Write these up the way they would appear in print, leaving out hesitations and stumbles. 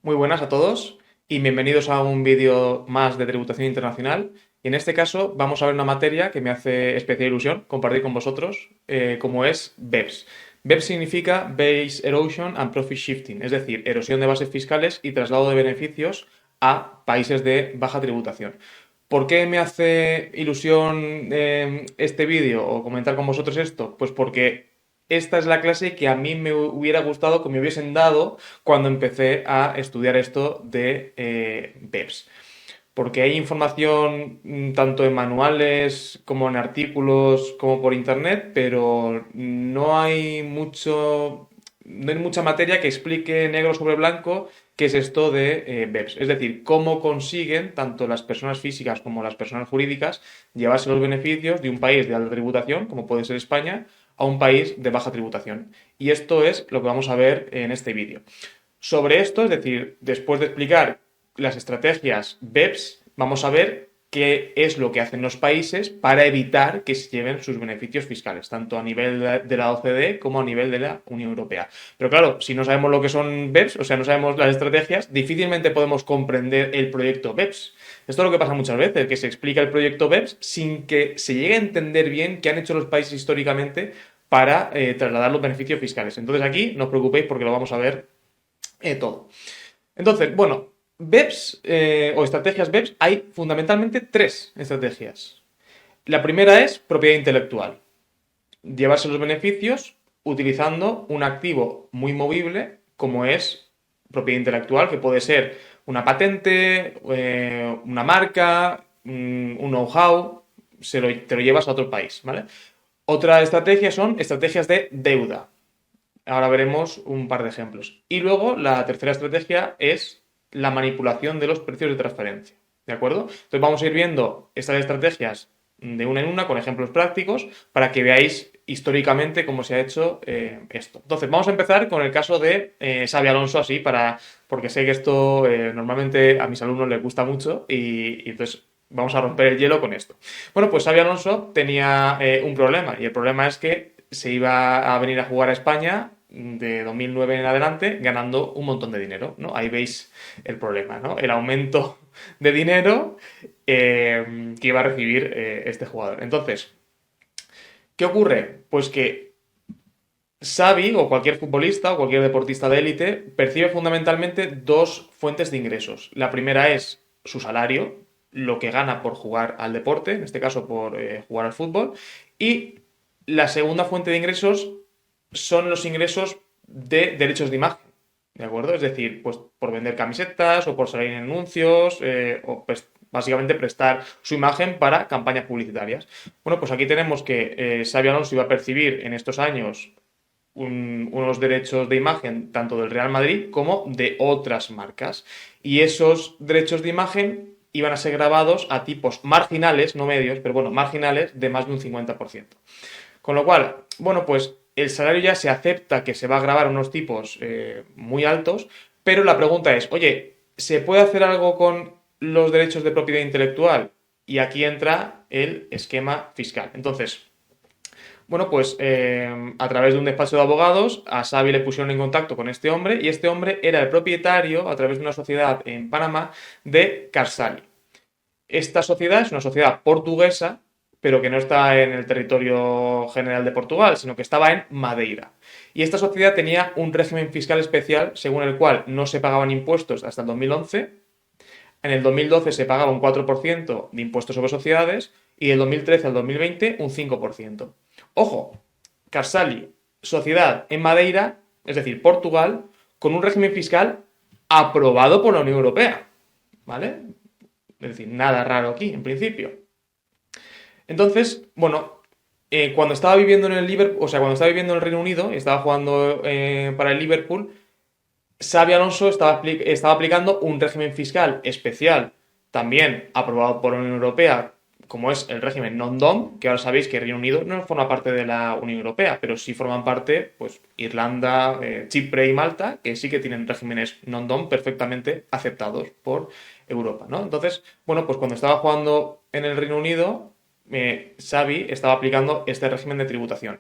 Muy buenas a todos y bienvenidos a un vídeo más de tributación internacional. Y en este caso vamos a ver una materia que me hace especial ilusión compartir con vosotros, como es BEPS. BEPS significa Base Erosion and Profit Shifting, es decir, erosión de bases fiscales y traslado de beneficios a países de baja tributación. ¿Por qué me hace ilusión este vídeo o comentar con vosotros esto? Pues porque esta es la clase que a mí me hubiera gustado que me hubiesen dado cuando empecé a estudiar esto de BEPS. Porque hay información tanto en manuales como en artículos como por internet, pero no hay mucha materia que explique negro sobre blanco qué es esto de BEPS. Es decir, cómo consiguen tanto las personas físicas como las personas jurídicas llevarse los beneficios de un país de alta tributación, como puede ser España, a un país de baja tributación. Y esto es lo que vamos a ver en este vídeo. Sobre esto, es decir, después de explicar las estrategias BEPS, vamos a ver qué es lo que hacen los países para evitar que se lleven sus beneficios fiscales, tanto a nivel de la OCDE como a nivel de la Unión Europea. Pero claro, si no sabemos lo que son BEPS, o sea, no sabemos las estrategias, difícilmente podemos comprender el proyecto BEPS. Esto es lo que pasa muchas veces, que se explica el proyecto BEPS sin que se llegue a entender bien qué han hecho los países históricamente para trasladar los beneficios fiscales. Entonces aquí no os preocupéis porque lo vamos a ver todo. Entonces, bueno, BEPS o estrategias BEPS, hay fundamentalmente tres estrategias. La primera es propiedad intelectual. Llevarse los beneficios utilizando un activo muy movible como es propiedad intelectual, que puede ser una patente, una marca, un know-how, te lo llevas a otro país, ¿vale? Otra estrategia son estrategias de deuda. Ahora veremos un par de ejemplos. Y luego la tercera estrategia es la manipulación de los precios de transferencia. ¿De acuerdo? Entonces vamos a ir viendo estas estrategias de una en una con ejemplos prácticos para que veáis históricamente cómo se ha hecho esto. Entonces vamos a empezar con el caso de Xabi Alonso así porque sé que esto normalmente a mis alumnos les gusta mucho y entonces vamos a romper el hielo con esto. Bueno, pues Xabi Alonso tenía un problema y el problema es que se iba a venir a jugar a España de 2009 en adelante ganando un montón de dinero, ¿no? Ahí veis el problema, ¿no? El aumento de dinero que iba a recibir este jugador. Entonces, ¿qué ocurre? Pues que Xavi o cualquier futbolista o cualquier deportista de élite percibe fundamentalmente dos fuentes de ingresos. La primera es su salario, lo que gana por jugar al deporte, en este caso por jugar al fútbol, y la segunda fuente de ingresos son los ingresos de derechos de imagen, ¿de acuerdo? Es decir, pues por vender camisetas o por salir en anuncios o pues, básicamente prestar su imagen para campañas publicitarias. Bueno, pues aquí tenemos que Xabi Alonso iba a percibir en estos años unos derechos de imagen tanto del Real Madrid como de otras marcas. Y esos derechos de imagen iban a ser grabados a tipos marginales, no medios, pero bueno, marginales de más de un 50%. Con lo cual, bueno, pues el salario ya se acepta que se va a grabar a unos tipos muy altos, pero la pregunta es, oye, ¿se puede hacer algo con los derechos de propiedad intelectual? Y aquí entra el esquema fiscal. Entonces, bueno, pues a través de un despacho de abogados, a Xavi le pusieron en contacto con este hombre y este hombre era el propietario, a través de una sociedad en Panamá, de Carsali. Esta sociedad es una sociedad portuguesa, pero que no está en el territorio general de Portugal, sino que estaba en Madeira. Y esta sociedad tenía un régimen fiscal especial según el cual no se pagaban impuestos hasta el 2011. En el 2012 se pagaba un 4% de impuestos sobre sociedades y del 2013 al 2020 un 5%. Ojo, Carsali, sociedad en Madeira, es decir, Portugal, con un régimen fiscal aprobado por la Unión Europea. ¿Vale? Es decir, nada raro aquí, en principio. Entonces, bueno, cuando estaba viviendo en el Liverpool, o sea, cuando estaba viviendo en el Reino Unido y estaba jugando para el Liverpool, Xabi Alonso estaba aplicando un régimen fiscal especial, también aprobado por la Unión Europea, como es el régimen non-dom, que ahora sabéis que Reino Unido no forma parte de la Unión Europea, pero sí forman parte, pues, Irlanda, Chipre y Malta, que sí que tienen regímenes non-dom perfectamente aceptados por Europa, ¿no? Entonces, bueno, pues cuando estaba jugando en el Reino Unido, Xavi estaba aplicando este régimen de tributación.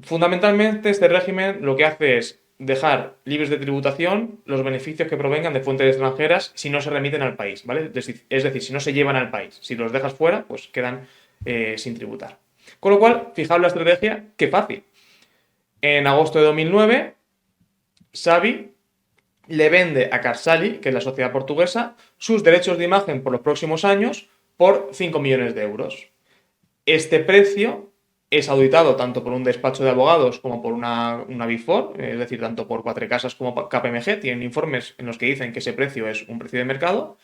Fundamentalmente, este régimen lo que hace es dejar libres de tributación los beneficios que provengan de fuentes extranjeras si no se remiten al país, ¿vale? Es decir, si no se llevan al país. Si los dejas fuera, pues quedan sin tributar. Con lo cual, fijaos la estrategia, qué fácil. En agosto de 2009, Xavi le vende a Carsali, que es la sociedad portuguesa, sus derechos de imagen por los próximos años por 5 millones de euros. Este precio es auditado tanto por un despacho de abogados como por una Big Four, es decir, tanto por Cuatro Casas como por KPMG, tienen informes en los que dicen que ese precio es un precio de mercado,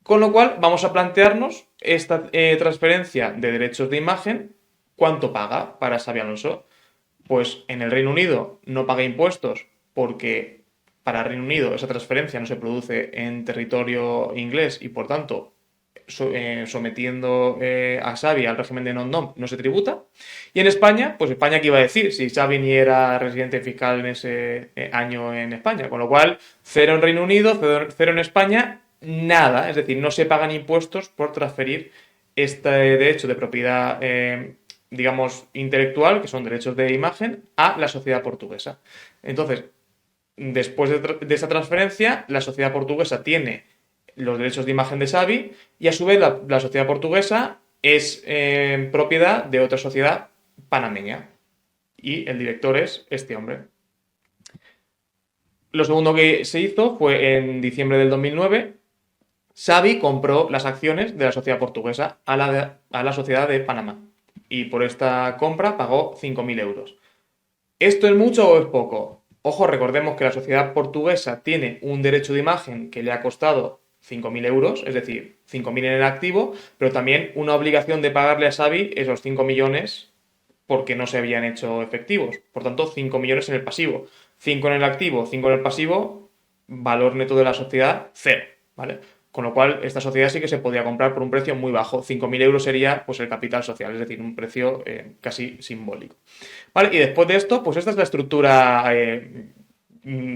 con lo cual vamos a plantearnos esta transferencia de derechos de imagen, ¿cuánto paga para Xabi Alonso? Pues en el Reino Unido no paga impuestos porque para Reino Unido esa transferencia no se produce en territorio inglés y por tanto sometiendo a Xavi al régimen de non-dom no se tributa. Y en España, pues España, ¿qué iba a decir? Si Xavi ni era residente fiscal en ese año en España. Con lo cual, cero en Reino Unido, cero en España, nada. Es decir, no se pagan impuestos por transferir este derecho de propiedad, digamos, intelectual, que son derechos de imagen, a la sociedad portuguesa. Entonces, después de esa transferencia, la sociedad portuguesa tiene los derechos de imagen de Xavi y a su vez la sociedad portuguesa es propiedad de otra sociedad panameña y el director es este hombre. Lo segundo que se hizo fue en diciembre del 2009, Xavi compró las acciones de la sociedad portuguesa a la sociedad de Panamá y por esta compra pagó 5.000 euros. ¿Esto es mucho o es poco? Ojo, recordemos que la sociedad portuguesa tiene un derecho de imagen que le ha costado 5.000 euros, es decir, 5.000 en el activo, pero también una obligación de pagarle a Xavi esos 5 millones porque no se habían hecho efectivos. Por tanto, 5 millones en el pasivo. 5 en el activo, 5 en el pasivo, valor neto de la sociedad, 0, ¿vale? Con lo cual, esta sociedad sí que se podía comprar por un precio muy bajo. 5.000 euros sería pues, el capital social, es decir, un precio casi simbólico. ¿Vale? Y después de esto, pues esta es la estructura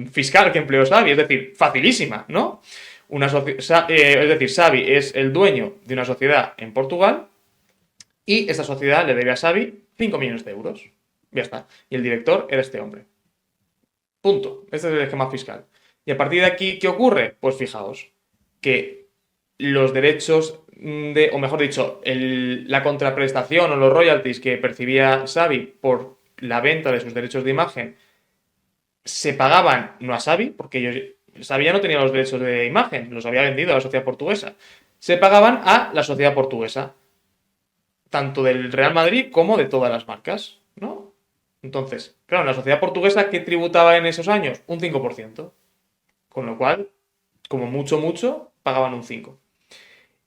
fiscal que empleó Xavi, es decir, facilísima, ¿no? Es decir, Xavi es el dueño de una sociedad en Portugal y esta sociedad le debe a Xavi 5 millones de euros. Ya está. Y el director era este hombre. Punto. Este es el esquema fiscal. Y a partir de aquí, ¿qué ocurre? Pues fijaos que los derechos o mejor dicho, la contraprestación o los royalties que percibía Xavi por la venta de sus derechos de imagen se pagaban no a Xavi, porque Xavi ya no tenía los derechos de imagen, los había vendido a la sociedad portuguesa. Se pagaban a la sociedad portuguesa, tanto del Real Madrid como de todas las marcas, ¿no? Entonces, claro, la sociedad portuguesa, ¿qué tributaba en esos años? Un 5%. Con lo cual, como mucho, pagaban un 5%.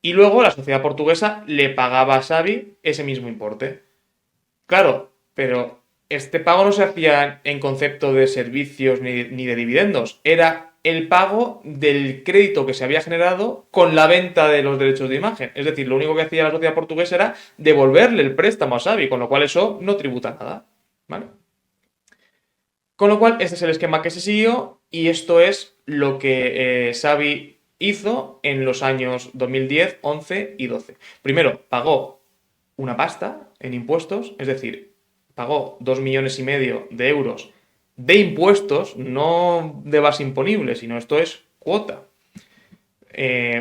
Y luego la sociedad portuguesa le pagaba a Xavi ese mismo importe. Claro, pero este pago no se hacía en concepto de servicios ni de dividendos. Era el pago del crédito que se había generado con la venta de los derechos de imagen. Es decir, lo único que hacía la sociedad portuguesa era devolverle el préstamo a Xavi, con lo cual eso no tributa nada. ¿Vale? Con lo cual, este es el esquema que se siguió y esto es lo que Xavi hizo en los años 2010, 11 y 12. Primero, pagó una pasta en impuestos, es decir, pagó 2,5 millones de euros de impuestos, no de base imponible, sino esto es cuota.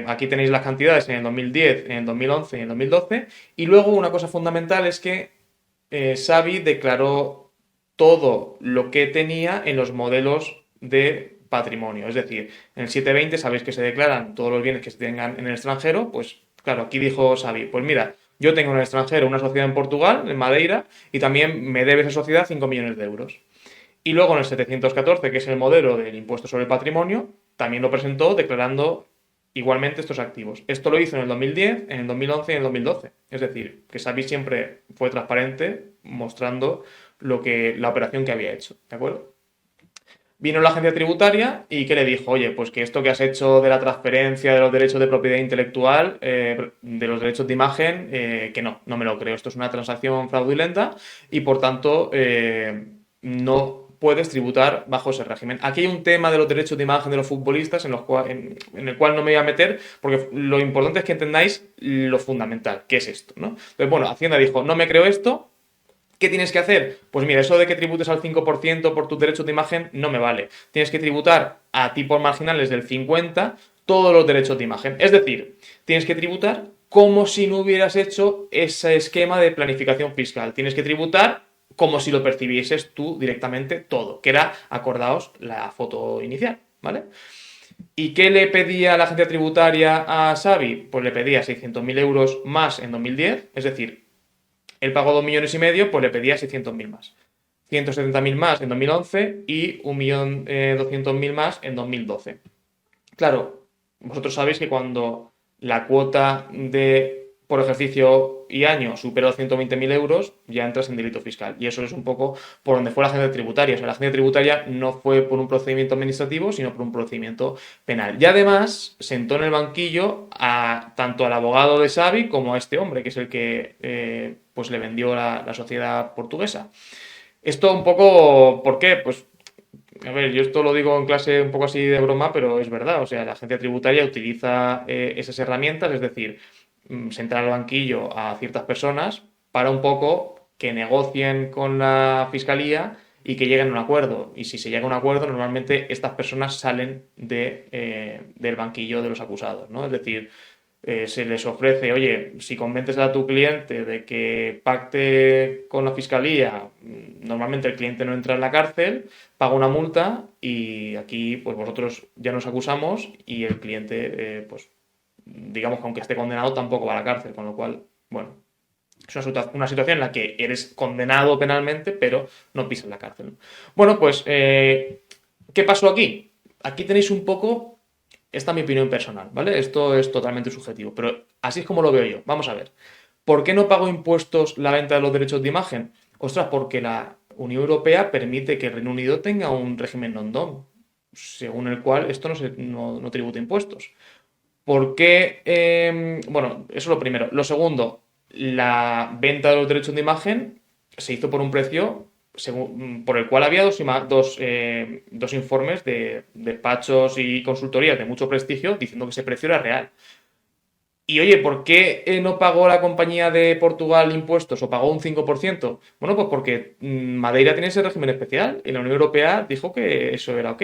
Aquí tenéis las cantidades en el 2010, en el 2011 y en el 2012. Y luego una cosa fundamental es que Xavi declaró todo lo que tenía en los modelos de patrimonio. Es decir, en el 720 sabéis que se declaran todos los bienes que se tengan en el extranjero. Pues claro, aquí dijo Xavi, pues mira, yo tengo en el extranjero una sociedad en Portugal, en Madeira, y también me debe esa sociedad 5 millones de euros. Y luego en el 714, que es el modelo del impuesto sobre el patrimonio, también lo presentó declarando igualmente estos activos. Esto lo hizo en el 2010, en el 2011 y en el 2012. Es decir, que Xavi siempre fue transparente mostrando la operación que había hecho. ¿De acuerdo? Vino la agencia tributaria y ¿qué le dijo? Oye, pues que esto que has hecho de la transferencia de los derechos de propiedad intelectual, de los derechos de imagen, que no me lo creo. Esto es una transacción fraudulenta y por tanto no puedes tributar bajo ese régimen. Aquí hay un tema de los derechos de imagen de los futbolistas en el cual no me voy a meter porque lo importante es que entendáis lo fundamental, que es esto, ¿no? Entonces, bueno, Hacienda dijo, no me creo esto ¿Qué tienes que hacer? Pues mira, eso de que tributes al 5% por tus derechos de imagen no me vale. Tienes que tributar a tipos marginales del 50% todos los derechos de imagen. Es decir, tienes que tributar como si no hubieras hecho ese esquema de planificación fiscal. Tienes que tributar como si lo percibieses tú directamente todo, que era, acordaos, la foto inicial, ¿vale? ¿Y qué le pedía la agencia tributaria a Xavi? Pues le pedía 600.000 euros más en 2010, es decir, él pagó 2,5 millones, pues le pedía 600.000 más. 170.000 más en 2011 y 1.200.000 más en 2012. Claro, vosotros sabéis que cuando la cuota por ejercicio y año supera los 120.000 euros, ya entras en delito fiscal. Y eso es un poco por donde fue la agencia tributaria. O sea, la agencia tributaria no fue por un procedimiento administrativo, sino por un procedimiento penal. Y además sentó en el banquillo tanto al abogado de Xavi como a este hombre, que es el que pues le vendió la sociedad portuguesa. Esto un poco, ¿por qué? Pues a ver, yo esto lo digo en clase un poco así de broma, pero es verdad. O sea, la agencia tributaria utiliza esas herramientas, es decir, sentar al banquillo a ciertas personas para un poco que negocien con la fiscalía y que lleguen a un acuerdo. Y si se llega a un acuerdo, normalmente estas personas salen del banquillo de los acusados, ¿no? Es decir, se les ofrece, oye, si convences a tu cliente de que pacte con la fiscalía, normalmente el cliente no entra en la cárcel, paga una multa y aquí pues vosotros ya nos acusamos y el cliente, pues digamos que aunque esté condenado tampoco va a la cárcel, con lo cual, bueno, es una situación en la que eres condenado penalmente, pero no pisas la cárcel, ¿no? Bueno, pues, ¿qué pasó aquí? Aquí tenéis un poco, esta es mi opinión personal, ¿vale? Esto es totalmente subjetivo, pero así es como lo veo yo. Vamos a ver. ¿Por qué no pago impuestos la venta de los derechos de imagen? Ostras, porque la Unión Europea permite que el Reino Unido tenga un régimen non-dom, según el cual esto no tributa impuestos. ¿Por qué? Bueno, eso es lo primero. Lo segundo, la venta de los derechos de imagen se hizo por un precio por el cual había dos informes de despachos y consultorías de mucho prestigio diciendo que ese precio era real. Y oye, ¿por qué no pagó la compañía de Portugal impuestos o pagó un 5%? Bueno, pues porque Madeira tiene ese régimen especial y la Unión Europea dijo que eso era ok.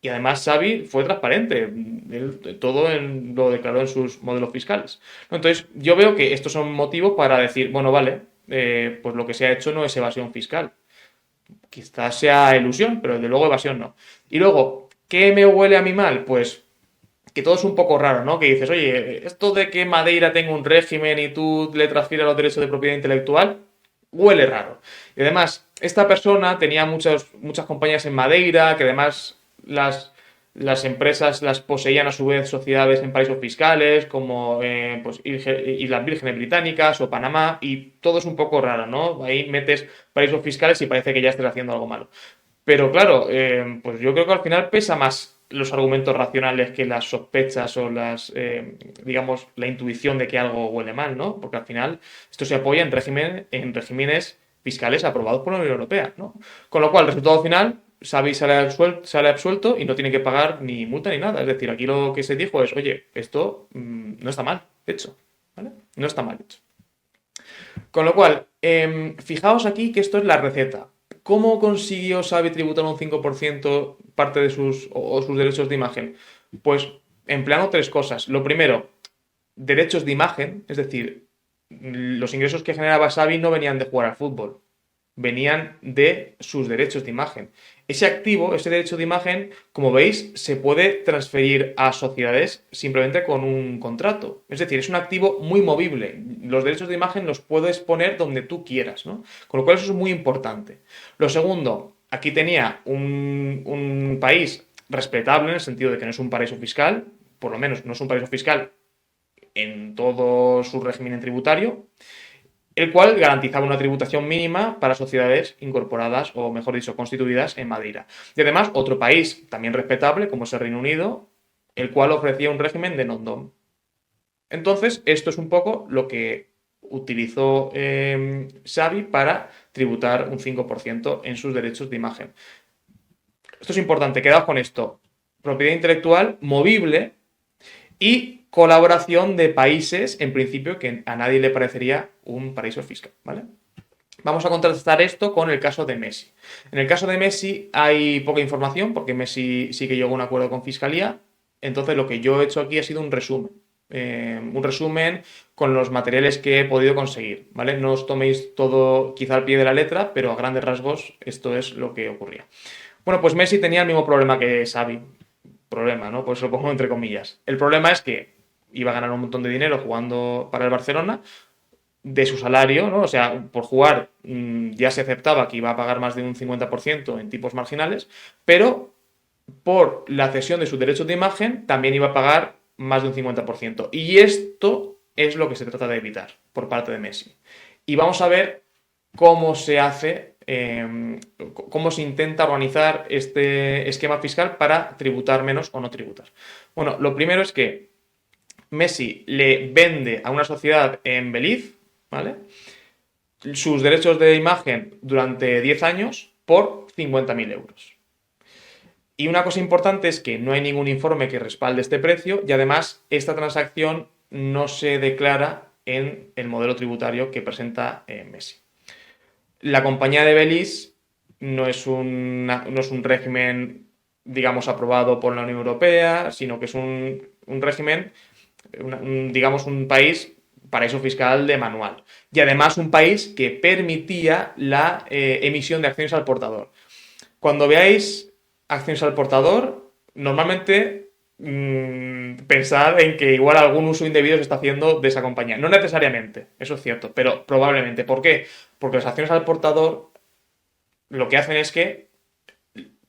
Y además Xavi fue transparente, él todo lo declaró en sus modelos fiscales. ¿No? Entonces yo veo que estos son motivos para decir, bueno, vale, pues lo que se ha hecho no es evasión fiscal. Quizás sea ilusión, pero desde luego evasión no. Y luego, ¿qué me huele a mí mal? Pues que todo es un poco raro, ¿no? Que dices, oye, esto de que Madeira tenga un régimen y tú le transfieras los derechos de propiedad intelectual, huele raro. Y además, esta persona tenía muchas compañías en Madeira, que además las empresas las poseían a su vez sociedades en paraísos fiscales, como pues, Islas Vírgenes Británicas o Panamá, y todo es un poco raro, ¿no? Ahí metes paraísos fiscales y parece que ya estés haciendo algo malo. Pero claro, pues yo creo que al final pesa más los argumentos racionales que las sospechas o digamos, la intuición de que algo huele mal, ¿no? Porque al final esto se apoya en regímenes fiscales aprobados por la Unión Europea, ¿no? Con lo cual, el resultado final, Xavi sale absuelto y no tiene que pagar ni multa ni nada. Es decir, aquí lo que se dijo es, oye, esto no está mal hecho, ¿vale? No está mal hecho. Con lo cual, fijaos aquí que esto es la receta. ¿Cómo consiguió Xavi tributar un 5% parte de sus derechos de imagen? Pues empleando tres cosas. Lo primero, derechos de imagen, es decir, los ingresos que generaba Xavi no venían de jugar al fútbol, venían de sus derechos de imagen. Ese activo, ese derecho de imagen, como veis, se puede transferir a sociedades simplemente con un contrato. Es decir, es un activo muy movible. Los derechos de imagen los puedes poner donde tú quieras, ¿no? Con lo cual eso es muy importante. Lo segundo, aquí tenía un país respetable en el sentido de que no es un paraíso fiscal, por lo menos no es un paraíso fiscal en todo su régimen tributario, el cual garantizaba una tributación mínima para sociedades incorporadas o, mejor dicho, constituidas en Madeira. Y además, otro país también respetable, como es el Reino Unido, el cual ofrecía un régimen de non-dom. Entonces, esto es un poco lo que utilizó Xavi para tributar un 5% en sus derechos de imagen. Esto es importante, quedaos con esto. Propiedad intelectual movible y colaboración de países, en principio, que a nadie le parecería un paraíso fiscal, ¿vale? vamos a contrastar esto con el caso de Messi. En el caso de Messi hay poca información porque Messi sí que llegó a un acuerdo con Fiscalía. Entonces lo que yo he hecho aquí ha sido un resumen. Un resumen con los materiales que he podido conseguir, ¿vale? No os toméis todo quizá al pie de la letra, pero a grandes rasgos esto es lo que ocurría. Bueno, pues Messi tenía el mismo problema que Xavi. Problema, ¿no? Pues lo pongo entre comillas. El problema es que iba a ganar un montón de dinero jugando para el Barcelona, de su salario, ¿no? O sea, por jugar ya se aceptaba que iba a pagar más de un 50% en tipos marginales, pero por la cesión de sus derechos de imagen también iba a pagar más de un 50%. Y esto es lo que se trata de evitar por parte de Messi. Y vamos a ver cómo se hace, cómo se intenta organizar este esquema fiscal para tributar menos o no tributar. Bueno, lo primero es que Messi le vende a una sociedad en Belice, ¿vale? Sus derechos de imagen durante 10 años por 50.000 euros. Y una cosa importante es que no hay ningún informe que respalde este precio y además esta transacción no se declara en el modelo tributario que presenta Messi. La compañía de Belice no es un régimen, digamos, aprobado por la Unión Europea, sino que es un régimen, digamos, un país paraíso fiscal de manual. Y además un país que permitía la emisión de acciones al portador. Cuando veáis acciones al portador, normalmente pensad en que igual algún uso indebido se está haciendo de esa compañía. No necesariamente, eso es cierto, pero probablemente. ¿Por qué? Porque las acciones al portador lo que hacen es que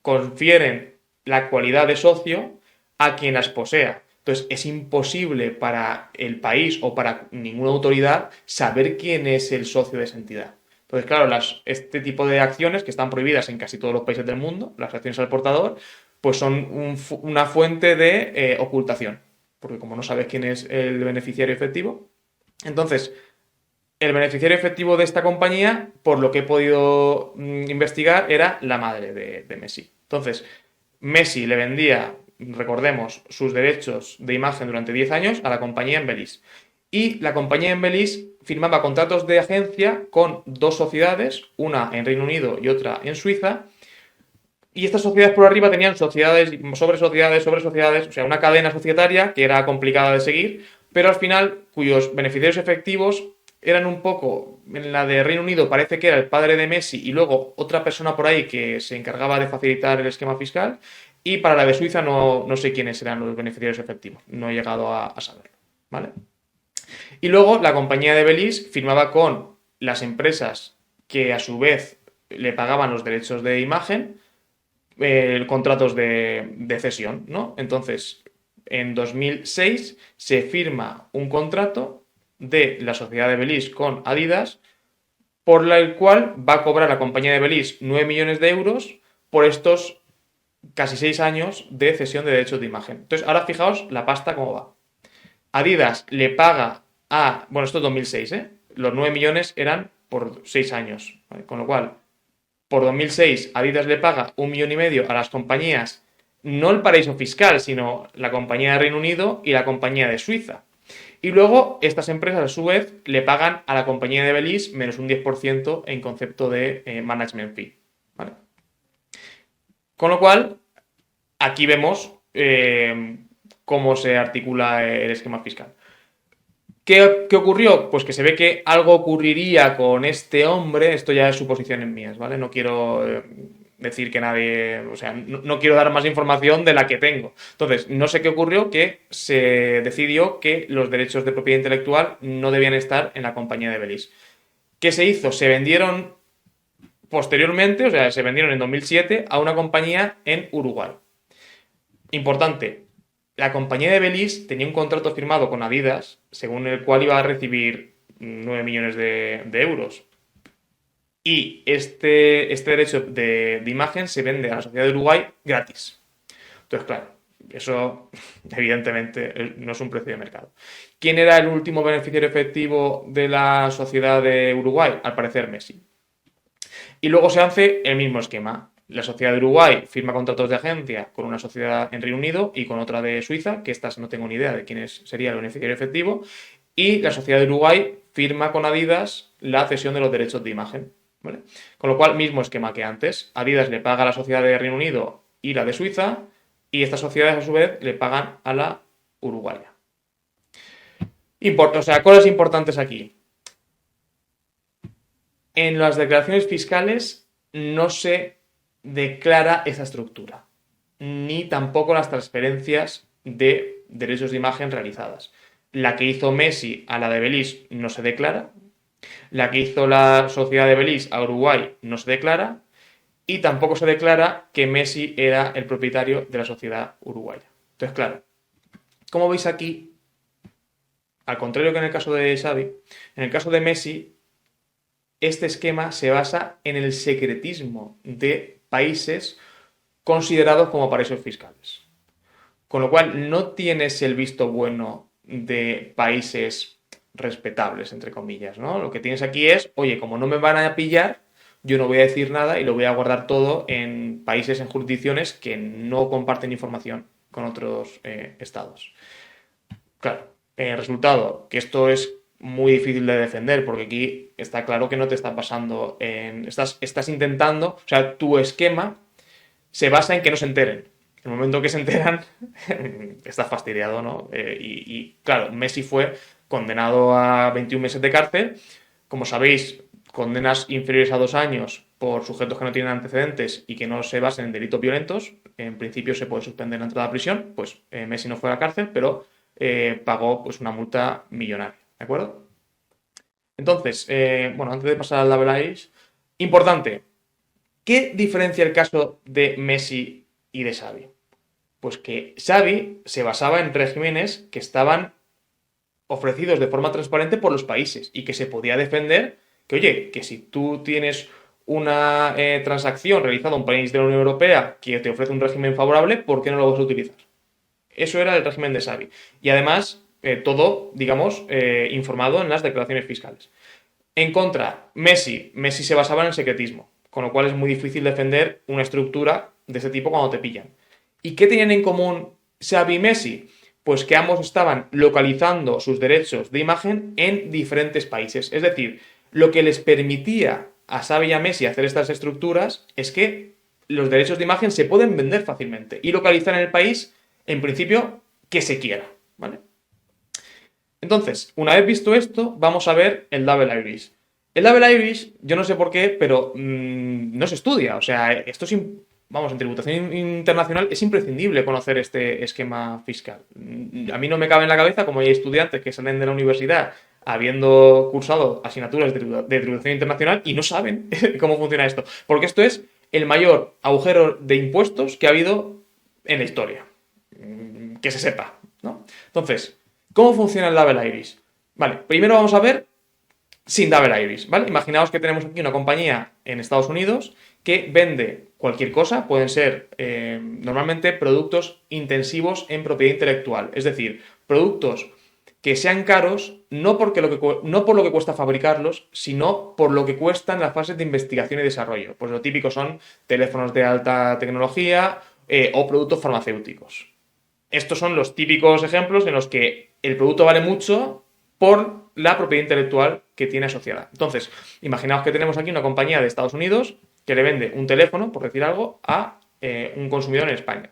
confieren la cualidad de socio a quien las posea. Entonces es imposible para el país o para ninguna autoridad saber quién es el socio de esa entidad. Entonces, claro, este tipo de acciones que están prohibidas en casi todos los países del mundo, las acciones al portador, pues son una fuente de ocultación. Porque como no sabes quién es el beneficiario efectivo, entonces el beneficiario efectivo de esta compañía, por lo que he podido investigar, era la madre de Messi. Entonces, Messi le vendía, recordemos, sus derechos de imagen durante 10 años a la compañía en Belice. Y la compañía en Belice firmaba contratos de agencia con dos sociedades, una en Reino Unido y otra en Suiza. Y estas sociedades por arriba tenían sociedades sobre sociedades sobre sociedades, o sea, una cadena societaria que era complicada de seguir, pero al final cuyos beneficiarios efectivos eran un poco, en la de Reino Unido parece que era el padre de Messi y luego otra persona por ahí que se encargaba de facilitar el esquema fiscal, y para la de Suiza no sé quiénes eran los beneficiarios efectivos, no he llegado a saberlo, ¿vale? Y luego la compañía de Belice firmaba con las empresas que a su vez le pagaban los derechos de imagen, contratos de cesión, ¿no? Entonces, en 2006 se firma un contrato de la sociedad de Belice con Adidas, por el cual va a cobrar la compañía de Belice 9 millones de euros por estos casi 6 años de cesión de derechos de imagen. Entonces, ahora fijaos la pasta cómo va. Adidas le paga bueno, esto es 2006, ¿eh? Los 9 millones eran por 6 años, ¿vale? Con lo cual, por 2006, Adidas le paga 1,5 millones a las compañías, no el paraíso fiscal, sino la compañía de Reino Unido y la compañía de Suiza. Y luego, estas empresas, a su vez, le pagan a la compañía de Belice menos un 10% en concepto de management fee, ¿vale? Con lo cual, aquí vemos cómo se articula el esquema fiscal. ¿Qué ocurrió? Pues que se ve que algo ocurriría con este hombre, esto ya es suposiciones mías, ¿vale? No quiero decir que nadie, o sea, no quiero dar más información de la que tengo. Entonces, no sé qué ocurrió, que se decidió que los derechos de propiedad intelectual no debían estar en la compañía de Belice. ¿Qué se hizo? Se vendieron posteriormente, o sea, se vendieron en 2007 a una compañía en Uruguay. Importante, la compañía de Belice tenía un contrato firmado con Adidas, según el cual iba a recibir 9 millones de euros. Y este derecho de imagen se vende a la sociedad de Uruguay gratis. Entonces, claro, eso evidentemente no es un precio de mercado. ¿Quién era el último beneficiario efectivo de la sociedad de Uruguay? Al parecer Messi. Y luego se hace el mismo esquema. La sociedad de Uruguay firma contratos de agencia con una sociedad en Reino Unido y con otra de Suiza, que estas no tengo ni idea de quién sería el beneficiario efectivo, y la sociedad de Uruguay firma con Adidas la cesión de los derechos de imagen. ¿vale? Con lo cual, mismo esquema que antes. Adidas le paga a la sociedad de Reino Unido y la de Suiza, y estas sociedades a su vez le pagan a la uruguaya. O sea, cosas importantes aquí. En las declaraciones fiscales no se declara esa estructura, ni tampoco las transferencias de derechos de imagen realizadas. La que hizo Messi a la de Belice no se declara, la que hizo la sociedad de Belice a Uruguay no se declara, y tampoco se declara que Messi era el propietario de la sociedad uruguaya. Entonces, claro, como veis aquí, al contrario que en el caso de Xavi, en el caso de Messi, este esquema se basa en el secretismo de países considerados como paraísos fiscales. Con lo cual, no tienes el visto bueno de países respetables, entre comillas, ¿no? Lo que tienes aquí es, oye, como no me van a pillar, yo no voy a decir nada y lo voy a guardar todo en países, en jurisdicciones que no comparten información con otros estados. Claro, el resultado, que esto es muy difícil de defender, porque aquí está claro que no te está pasando estás intentando, o sea, tu esquema se basa en que no se enteren. En el momento que se enteran, estás fastidiado, ¿no? Claro, Messi fue condenado a 21 meses de cárcel. Como sabéis, condenas inferiores a 2 años por sujetos que no tienen antecedentes y que no se basen en delitos violentos. En principio se puede suspender la entrada a prisión. Pues Messi no fue a la cárcel, pero pagó pues una multa millonaria. ¿De acuerdo? Entonces, bueno, antes de pasar al Double Irish, importante, ¿qué diferencia el caso de Messi y de Xavi? Pues que Xavi se basaba en regímenes que estaban ofrecidos de forma transparente por los países y que se podía defender que, oye, que si tú tienes una transacción realizada en un país de la Unión Europea que te ofrece un régimen favorable, ¿por qué no lo vas a utilizar? Eso era el régimen de Xavi. Y además, todo, digamos, informado en las declaraciones fiscales. En contra, Messi se basaba en el secretismo, con lo cual es muy difícil defender una estructura de ese tipo cuando te pillan. ¿Y qué tenían en común Xavi y Messi? Pues que ambos estaban localizando sus derechos de imagen en diferentes países. Es decir, lo que les permitía a Xavi y a Messi hacer estas estructuras es que los derechos de imagen se pueden vender fácilmente y localizar en el país, en principio, que se quiera. ¿Vale? Entonces, una vez visto esto, vamos a ver el Double Irish. El Double Irish, yo no sé por qué, pero no se estudia. O sea, esto es, vamos, en tributación internacional es imprescindible conocer este esquema fiscal. A mí no me cabe en la cabeza como hay estudiantes que salen de la universidad habiendo cursado asignaturas de tributación internacional y no saben cómo funciona esto. Porque esto es el mayor agujero de impuestos que ha habido en la historia. Que se sepa, ¿no? Entonces, ¿cómo funciona el Double Irish? Vale, primero vamos a ver sin Double Irish, ¿vale? Imaginaos que tenemos aquí una compañía en Estados Unidos que vende cualquier cosa, pueden ser normalmente productos intensivos en propiedad intelectual, es decir, productos que sean caros no por lo que cuesta fabricarlos, sino por lo que cuestan las fases de investigación y desarrollo. Pues lo típico son teléfonos de alta tecnología o productos farmacéuticos. Estos son los típicos ejemplos en los que el producto vale mucho por la propiedad intelectual que tiene asociada. Entonces, imaginaos que tenemos aquí una compañía de Estados Unidos que le vende un teléfono, por decir algo, a un consumidor en España.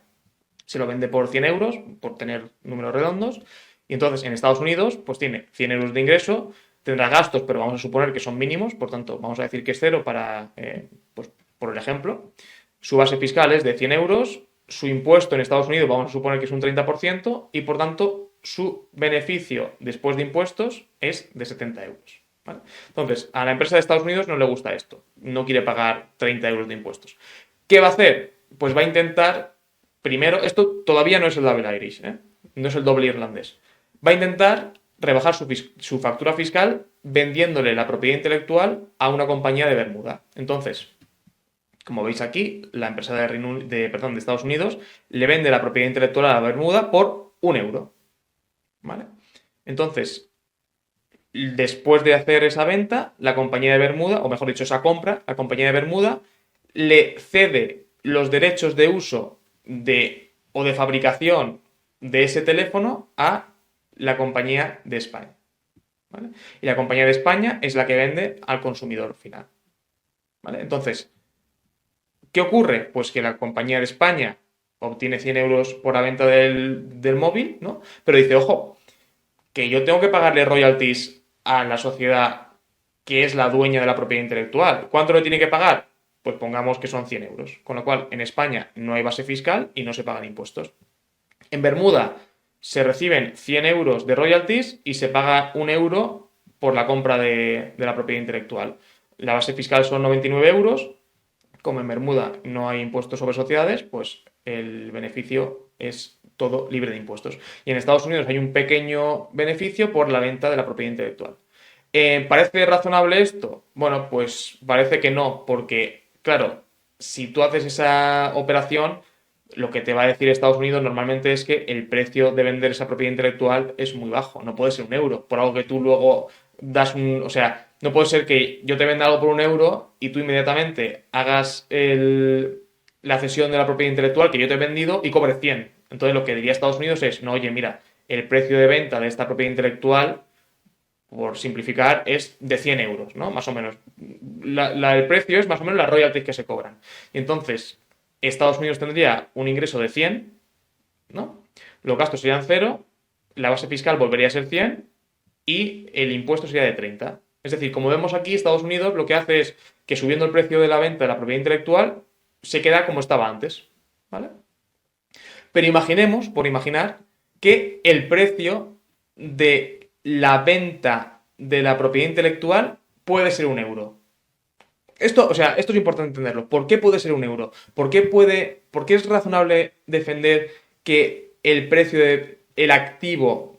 Se lo vende por 100 euros, por tener números redondos, y entonces en Estados Unidos pues tiene 100 euros de ingreso, tendrá gastos, pero vamos a suponer que son mínimos, por tanto vamos a decir que es cero para, pues por el ejemplo. Su base fiscal es de 100 euros, su impuesto en Estados Unidos vamos a suponer que es un 30% y por tanto su beneficio después de impuestos es de 70 euros. ¿Vale? Entonces, a la empresa de Estados Unidos no le gusta esto, no quiere pagar 30 euros de impuestos. ¿Qué va a hacer? Pues va a intentar, primero, esto todavía no es el Double Irish, no es el doble irlandés, va a intentar rebajar su factura fiscal vendiéndole la propiedad intelectual a una compañía de Bermuda. Entonces, como veis aquí, la empresa de Estados Unidos le vende la propiedad intelectual a la Bermuda por 1 euro. ¿Vale? Entonces, después de hacer esa venta, la compañía de Bermuda, o mejor dicho, esa compra, la compañía de Bermuda le cede los derechos de uso o de fabricación de ese teléfono a la compañía de España. ¿Vale? Y la compañía de España es la que vende al consumidor final. ¿vale? Entonces, ¿qué ocurre? Pues que la compañía de España obtiene 100 euros por la venta del móvil, ¿no? Pero dice, ojo, que yo tengo que pagarle royalties a la sociedad que es la dueña de la propiedad intelectual. ¿Cuánto le tiene que pagar? Pues pongamos que son 100 euros. Con lo cual, en España no hay base fiscal y no se pagan impuestos. En Bermuda se reciben 100 euros de royalties y se paga 1 euro por la compra de la propiedad intelectual. La base fiscal son 99 euros. Como en Bermuda no hay impuestos sobre sociedades, pues el beneficio es todo libre de impuestos. Y en Estados Unidos hay un pequeño beneficio por la venta de la propiedad intelectual. ¿Parece razonable esto? Bueno, pues parece que no, porque, claro, si tú haces esa operación, lo que te va a decir Estados Unidos normalmente es que el precio de vender esa propiedad intelectual es muy bajo, no puede ser 1 euro, por algo que tú luego das un... O sea, no puede ser que yo te venda algo por 1 euro y tú inmediatamente hagas la cesión de la propiedad intelectual que yo te he vendido y cobres 100. Entonces lo que diría Estados Unidos es, no, oye, mira, el precio de venta de esta propiedad intelectual por simplificar, es de 100 euros, ¿no? Más o menos. El precio es más o menos las royalties que se cobran. Y entonces, Estados Unidos tendría un ingreso de 100, ¿no? Los gastos serían 0, la base fiscal volvería a ser 100 y el impuesto sería de 30. Es decir, como vemos aquí, Estados Unidos lo que hace es que subiendo el precio de la venta de la propiedad intelectual, se queda como estaba antes, ¿vale? Pero imaginemos, por imaginar, que el precio de la venta de la propiedad intelectual puede ser 1 euro. Esto, o sea, esto es importante entenderlo. ¿Por qué puede ser 1 euro? ¿Por qué es razonable defender que el precio del activo,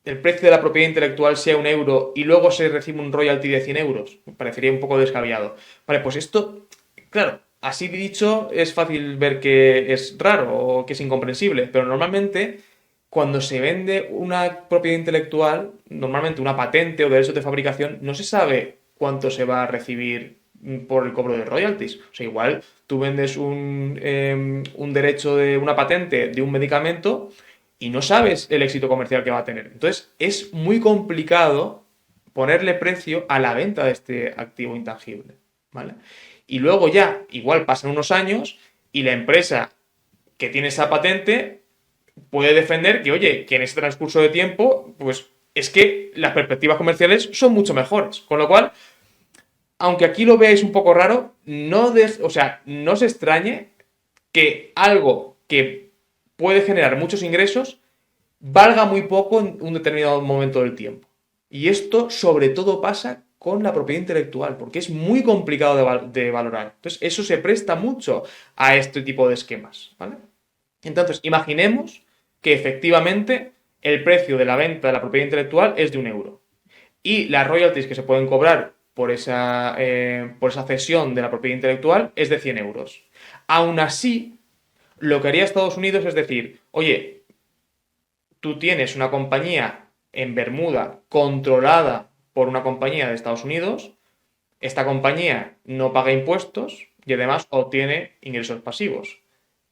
el precio de la propiedad intelectual sea 1 euro y luego se recibe un royalty de 100 euros? Me parecería un poco descabellado. Vale, pues esto, claro, así dicho, es fácil ver que es raro o que es incomprensible, pero normalmente cuando se vende una propiedad intelectual, normalmente una patente o derechos de fabricación, no se sabe cuánto se va a recibir por el cobro de royalties. O sea, igual tú vendes un derecho de una patente de un medicamento y no sabes el éxito comercial que va a tener. Entonces, es muy complicado ponerle precio a la venta de este activo intangible, ¿vale? Y luego ya, igual pasan unos años y la empresa que tiene esa patente puede defender que, oye, que en ese transcurso de tiempo, pues es que las perspectivas comerciales son mucho mejores. Con lo cual, aunque aquí lo veáis un poco raro, o sea, no se extrañe que algo que puede generar muchos ingresos valga muy poco en un determinado momento del tiempo. Y esto sobre todo pasa con la propiedad intelectual, porque es muy complicado de valorar. Entonces, eso se presta mucho a este tipo de esquemas, ¿vale? Entonces, imaginemos que efectivamente el precio de la venta de la propiedad intelectual es de 1 euro y las royalties que se pueden cobrar por esa cesión de la propiedad intelectual es de 100 euros. Aún así, lo que haría Estados Unidos es decir, oye, tú tienes una compañía en Bermuda controlada por una compañía de Estados Unidos, esta compañía no paga impuestos y además obtiene ingresos pasivos.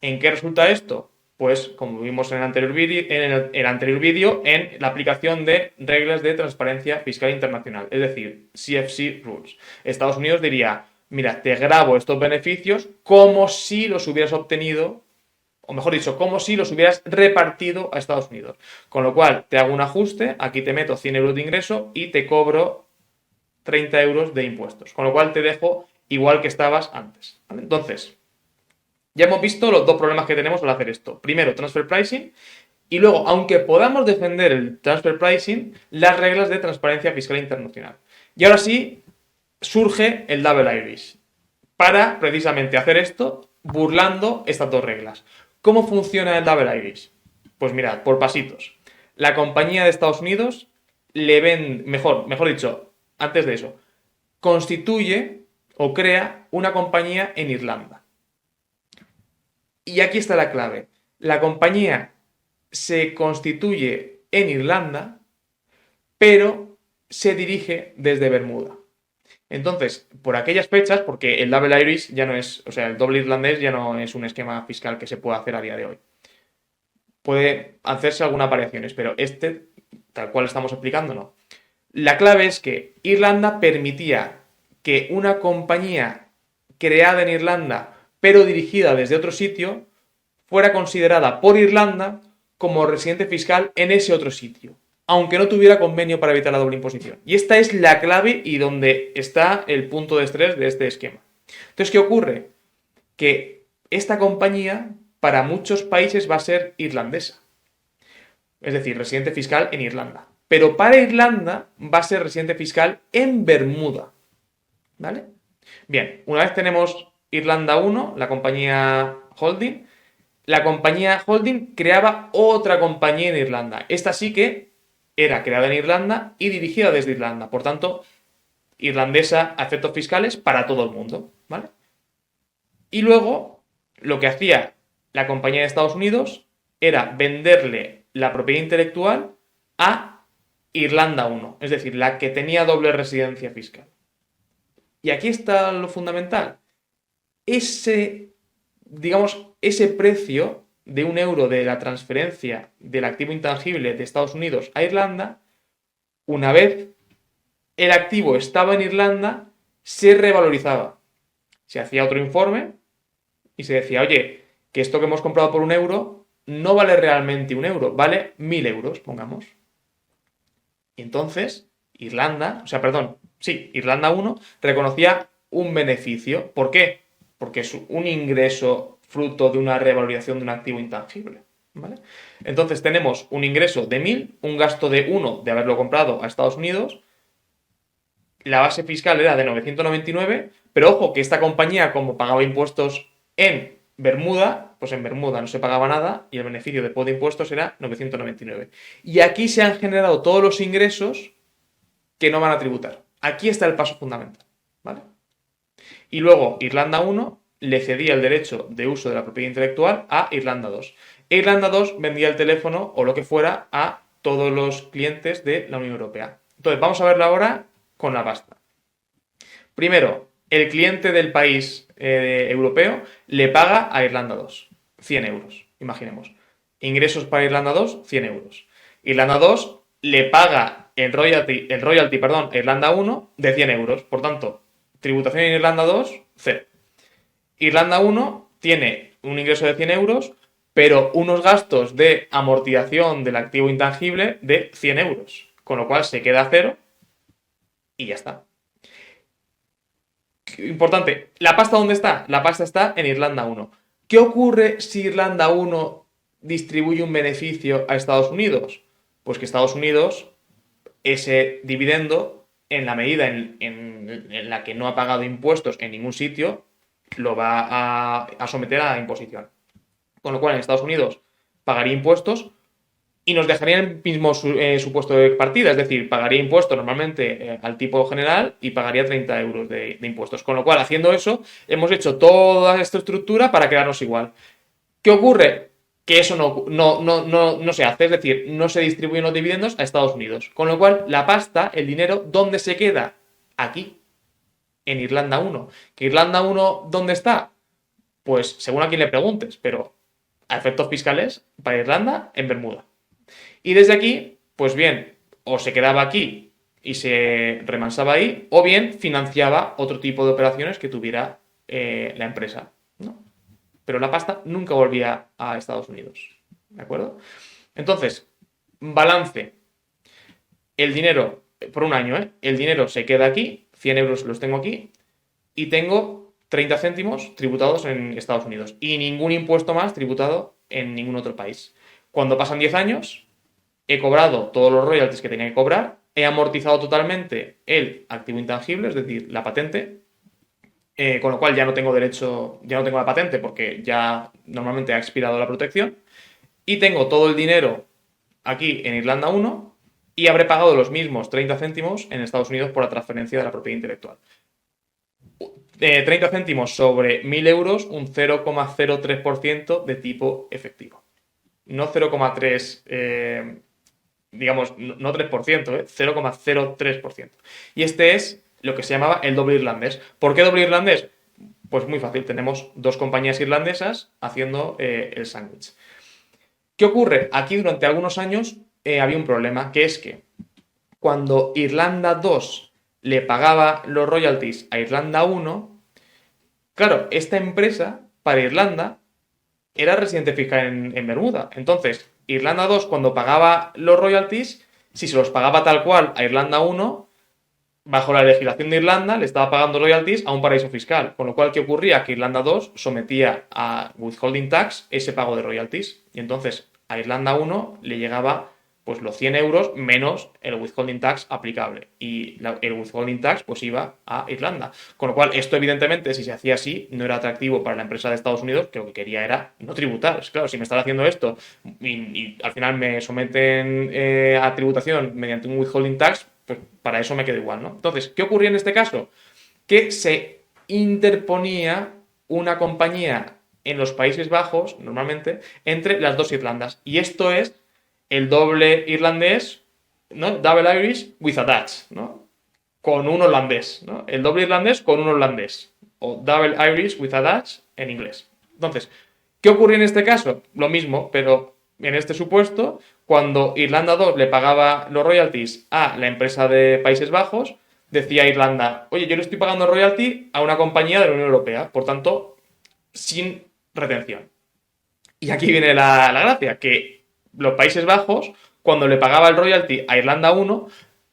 ¿En qué resulta esto? Pues, como vimos en el anterior vídeo, en la aplicación de reglas de transparencia fiscal internacional, es decir, CFC Rules. Estados Unidos diría, mira, te grabo estos beneficios como si los hubieras obtenido, o mejor dicho, como si los hubieras repartido a Estados Unidos. Con lo cual, te hago un ajuste, aquí te meto 100 euros de ingreso y te cobro 30 euros de impuestos. Con lo cual, te dejo igual que estabas antes. ¿Vale? Entonces, ya hemos visto los dos problemas que tenemos al hacer esto. Primero, transfer pricing. Y luego, aunque podamos defender el transfer pricing, las reglas de transparencia fiscal internacional. Y ahora sí, surge el double Irish. Para precisamente hacer esto, burlando estas dos reglas. ¿Cómo funciona el double Irish? Pues mirad, por pasitos. La compañía de Estados Unidos le ven, mejor dicho, antes de eso, constituye o crea una compañía en Irlanda. Y aquí está la clave. La compañía se constituye en Irlanda, pero se dirige desde Bermuda. Entonces, por aquellas fechas, porque el double Irish ya no es, o sea, el doble irlandés ya no es un esquema fiscal que se pueda hacer a día de hoy. Puede hacerse algunas variaciones, pero tal cual estamos aplicando, no. La clave es que Irlanda permitía que una compañía creada en Irlanda, pero dirigida desde otro sitio, fuera considerada por Irlanda como residente fiscal en ese otro sitio, aunque no tuviera convenio para evitar la doble imposición. Y esta es la clave y donde está el punto de estrés de este esquema. Entonces, ¿qué ocurre? Que esta compañía para muchos países va a ser irlandesa, es decir, residente fiscal en Irlanda. Pero para Irlanda va a ser residente fiscal en Bermuda, ¿vale? Bien, una vez tenemos Irlanda 1, la compañía holding, la compañía holding creaba otra compañía en Irlanda. Esta sí que era creada en Irlanda y dirigida desde Irlanda. Por tanto, irlandesa a efectos fiscales para todo el mundo, ¿vale? Y luego, lo que hacía la compañía de Estados Unidos era venderle la propiedad intelectual a Irlanda 1, es decir, la que tenía doble residencia fiscal. Y aquí está lo fundamental. Ese precio de €1 de la transferencia del activo intangible de Estados Unidos a Irlanda, una vez el activo estaba en Irlanda, se revalorizaba. Se hacía otro informe y se decía, oye, que esto que hemos comprado por €1 no vale realmente €1, vale 1.000 euros, pongamos. Y entonces, Irlanda 1 reconocía un beneficio. ¿Por qué? Porque es un ingreso fruto de una revalorización de un activo intangible, ¿vale? Entonces tenemos un ingreso de 1.000, un gasto de 1 de haberlo comprado a Estados Unidos, la base fiscal era de 999, pero ojo que esta compañía, como pagaba impuestos en Bermuda, pues en Bermuda no se pagaba nada y el beneficio después de impuestos era 999. Y aquí se han generado todos los ingresos que no van a tributar. Aquí está el paso fundamental, ¿vale? Y luego Irlanda 1 le cedía el derecho de uso de la propiedad intelectual a Irlanda 2. E Irlanda 2 vendía el teléfono o lo que fuera a todos los clientes de la Unión Europea. Entonces, vamos a verlo ahora con la pasta. Primero, el cliente del país europeo le paga a Irlanda 2 100 euros, imaginemos. Ingresos para Irlanda 2, 100 euros. Irlanda 2 le paga el royalty a Irlanda 1 de 100 euros. Por tanto, tributación en Irlanda 2, 0. Irlanda 1 tiene un ingreso de 100 euros, pero unos gastos de amortización del activo intangible de 100 euros. Con lo cual se queda a 0 y ya está. Importante, ¿la pasta dónde está? La pasta está en Irlanda 1. ¿Qué ocurre si Irlanda 1 distribuye un beneficio a Estados Unidos? Pues que Estados Unidos, ese dividendo, en la medida en la que no ha pagado impuestos en ningún sitio, lo va a someter a imposición. Con lo cual, en Estados Unidos pagaría impuestos y nos dejaría en el mismo supuesto de partida, es decir, pagaría impuestos normalmente al tipo general y pagaría 30 euros de impuestos. Con lo cual, haciendo eso, hemos hecho toda esta estructura para quedarnos igual. ¿Qué ocurre? Que eso no se hace, es decir, no se distribuyen los dividendos a Estados Unidos. Con lo cual, la pasta, el dinero, ¿dónde se queda? Aquí, en Irlanda 1. ¿Que Irlanda 1 dónde está? Pues según a quien le preguntes, pero a efectos fiscales, para Irlanda, en Bermuda. Y desde aquí, pues bien, o se quedaba aquí y se remansaba ahí, o bien financiaba otro tipo de operaciones que tuviera la empresa, ¿no? Pero la pasta nunca volvía a Estados Unidos, ¿de acuerdo? Entonces, balance. El dinero, por un año, el dinero se queda aquí, 100 euros los tengo aquí, y tengo 30 céntimos tributados en Estados Unidos, y ningún impuesto más tributado en ningún otro país. Cuando pasan 10 años, he cobrado todos los royalties que tenía que cobrar, he amortizado totalmente el activo intangible, es decir, la patente, con lo cual ya no tengo derecho, ya no tengo la patente porque ya normalmente ha expirado la protección, y tengo todo el dinero aquí en Irlanda 1 y habré pagado los mismos 30 céntimos en Estados Unidos por la transferencia de la propiedad intelectual. 30 céntimos sobre 1.000 euros, un 0,03% de tipo efectivo. No 0,3, digamos, no 3%, 0,03%. Y este es lo que se llamaba el doble irlandés. ¿Por qué doble irlandés? Pues muy fácil, tenemos dos compañías irlandesas haciendo el sándwich. ¿Qué ocurre? Aquí durante algunos años había un problema, que es que cuando Irlanda 2 le pagaba los royalties a Irlanda 1, Claro, esta empresa para Irlanda era residente fiscal en Bermuda. Entonces, Irlanda 2 cuando pagaba los royalties, si se los pagaba tal cual a Irlanda 1, bajo la legislación de Irlanda, le estaba pagando royalties a un paraíso fiscal. Con lo cual, ¿qué ocurría? Que Irlanda 2 sometía a withholding tax ese pago de royalties. Y entonces a Irlanda 1 le llegaba pues los 100 euros menos el withholding tax aplicable. Y el withholding tax pues iba a Irlanda. Con lo cual, esto evidentemente, si se hacía así, no era atractivo para la empresa de Estados Unidos, que lo que quería era no tributar. Claro, si me están haciendo esto y al final me someten a tributación mediante un withholding tax, pues para eso me quedo igual, ¿no? Entonces, ¿qué ocurría en este caso? Que se interponía una compañía en los Países Bajos, normalmente, entre las dos Irlandas. Y esto es el doble irlandés, ¿no? Double Irish with a Dutch, ¿no? Con un holandés, ¿no? El doble irlandés con un holandés. O Double Irish with a Dutch en inglés. Entonces, ¿qué ocurrió en este caso? Lo mismo, pero en este supuesto, cuando Irlanda 2 le pagaba los royalties a la empresa de Países Bajos, decía Irlanda, oye, yo le estoy pagando royalty a una compañía de la Unión Europea, por tanto, sin retención. Y aquí viene la gracia, que los Países Bajos, cuando le pagaba el royalty a Irlanda 1,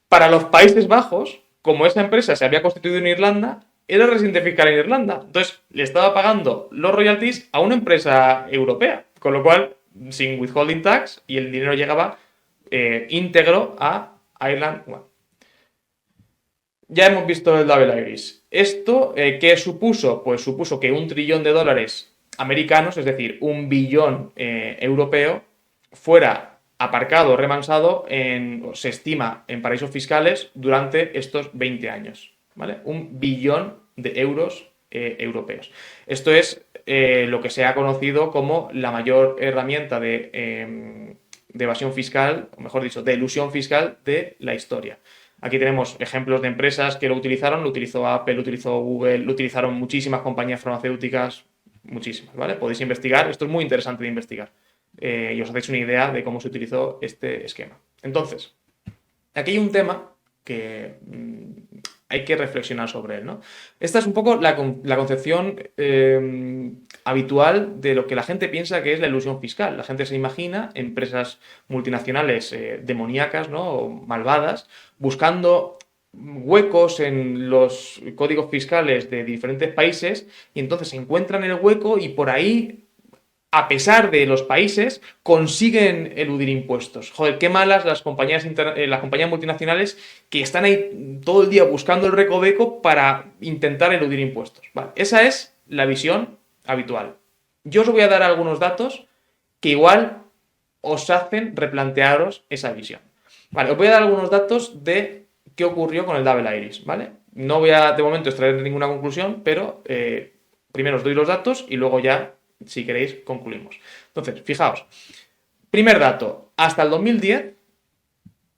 para los Países Bajos, como esa empresa se había constituido en Irlanda, era residente fiscal en Irlanda. Entonces, le estaba pagando los royalties a una empresa europea, con lo cual, sin withholding tax, y el dinero llegaba íntegro a Ireland One. Ya hemos visto el Double Iris. ¿Esto qué supuso? Pues supuso que $1 trillón americanos, es decir, 1 billón europeo, fuera aparcado, remansado, se estima, en paraísos fiscales durante estos 20 años. ¿Vale? 1 billón de euros europeos. Esto es lo que se ha conocido como la mayor herramienta de evasión fiscal, o mejor dicho, de elusión fiscal de la historia. Aquí tenemos ejemplos de empresas que lo utilizaron, lo utilizó Apple, lo utilizó Google, lo utilizaron muchísimas compañías farmacéuticas, muchísimas, ¿vale? Podéis investigar, esto es muy interesante de investigar y os hacéis una idea de cómo se utilizó este esquema. Entonces, aquí hay un tema que hay que reflexionar sobre él, ¿no? Esta es un poco la concepción habitual de lo que la gente piensa que es la elusión fiscal. La gente se imagina empresas multinacionales demoníacas, ¿no? O malvadas, buscando huecos en los códigos fiscales de diferentes países y entonces encuentran el hueco y por ahí, a pesar de los países, consiguen eludir impuestos. Joder, qué malas las compañías multinacionales que están ahí todo el día buscando el recoveco para intentar eludir impuestos. Vale, esa es la visión habitual. Yo os voy a dar algunos datos que igual os hacen replantearos esa visión. Vale, os voy a dar algunos datos de qué ocurrió con el Double Iris, ¿vale? No voy a, de momento, extraer ninguna conclusión, pero primero os doy los datos y luego ya, si queréis, concluimos. Entonces, fijaos. Primer dato. Hasta el 2010,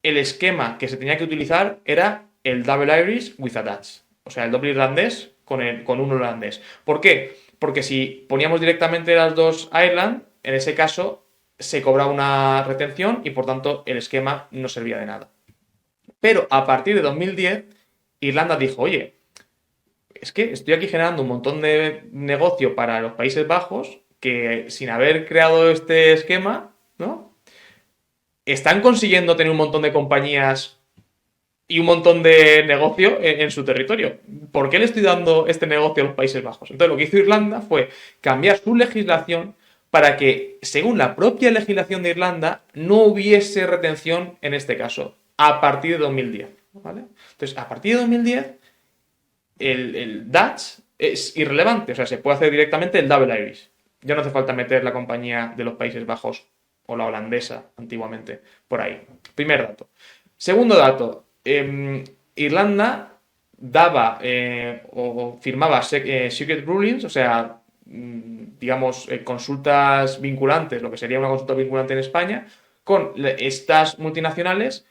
el esquema que se tenía que utilizar era el Double Irish with a Dutch. O sea, el doble irlandés con un holandés. ¿Por qué? Porque si poníamos directamente las dos Ireland, en ese caso se cobraba una retención y por tanto el esquema no servía de nada. Pero a partir de 2010, Irlanda dijo, oye, es que estoy aquí generando un montón de negocio para los Países Bajos que sin haber creado este esquema, ¿no? Están consiguiendo tener un montón de compañías y un montón de negocio en su territorio. ¿Por qué le estoy dando este negocio a los Países Bajos? Entonces lo que hizo Irlanda fue cambiar su legislación para que, según la propia legislación de Irlanda, no hubiese retención en este caso, a partir de 2010. ¿Vale? Entonces, a partir de 2010, el Dutch es irrelevante, o sea, se puede hacer directamente el Double Irish. Ya no hace falta meter la compañía de los Países Bajos o la holandesa antiguamente por ahí. Primer dato. Segundo dato, Irlanda daba o firmaba secret rulings, o sea, digamos, consultas vinculantes, lo que sería una consulta vinculante en España, con estas multinacionales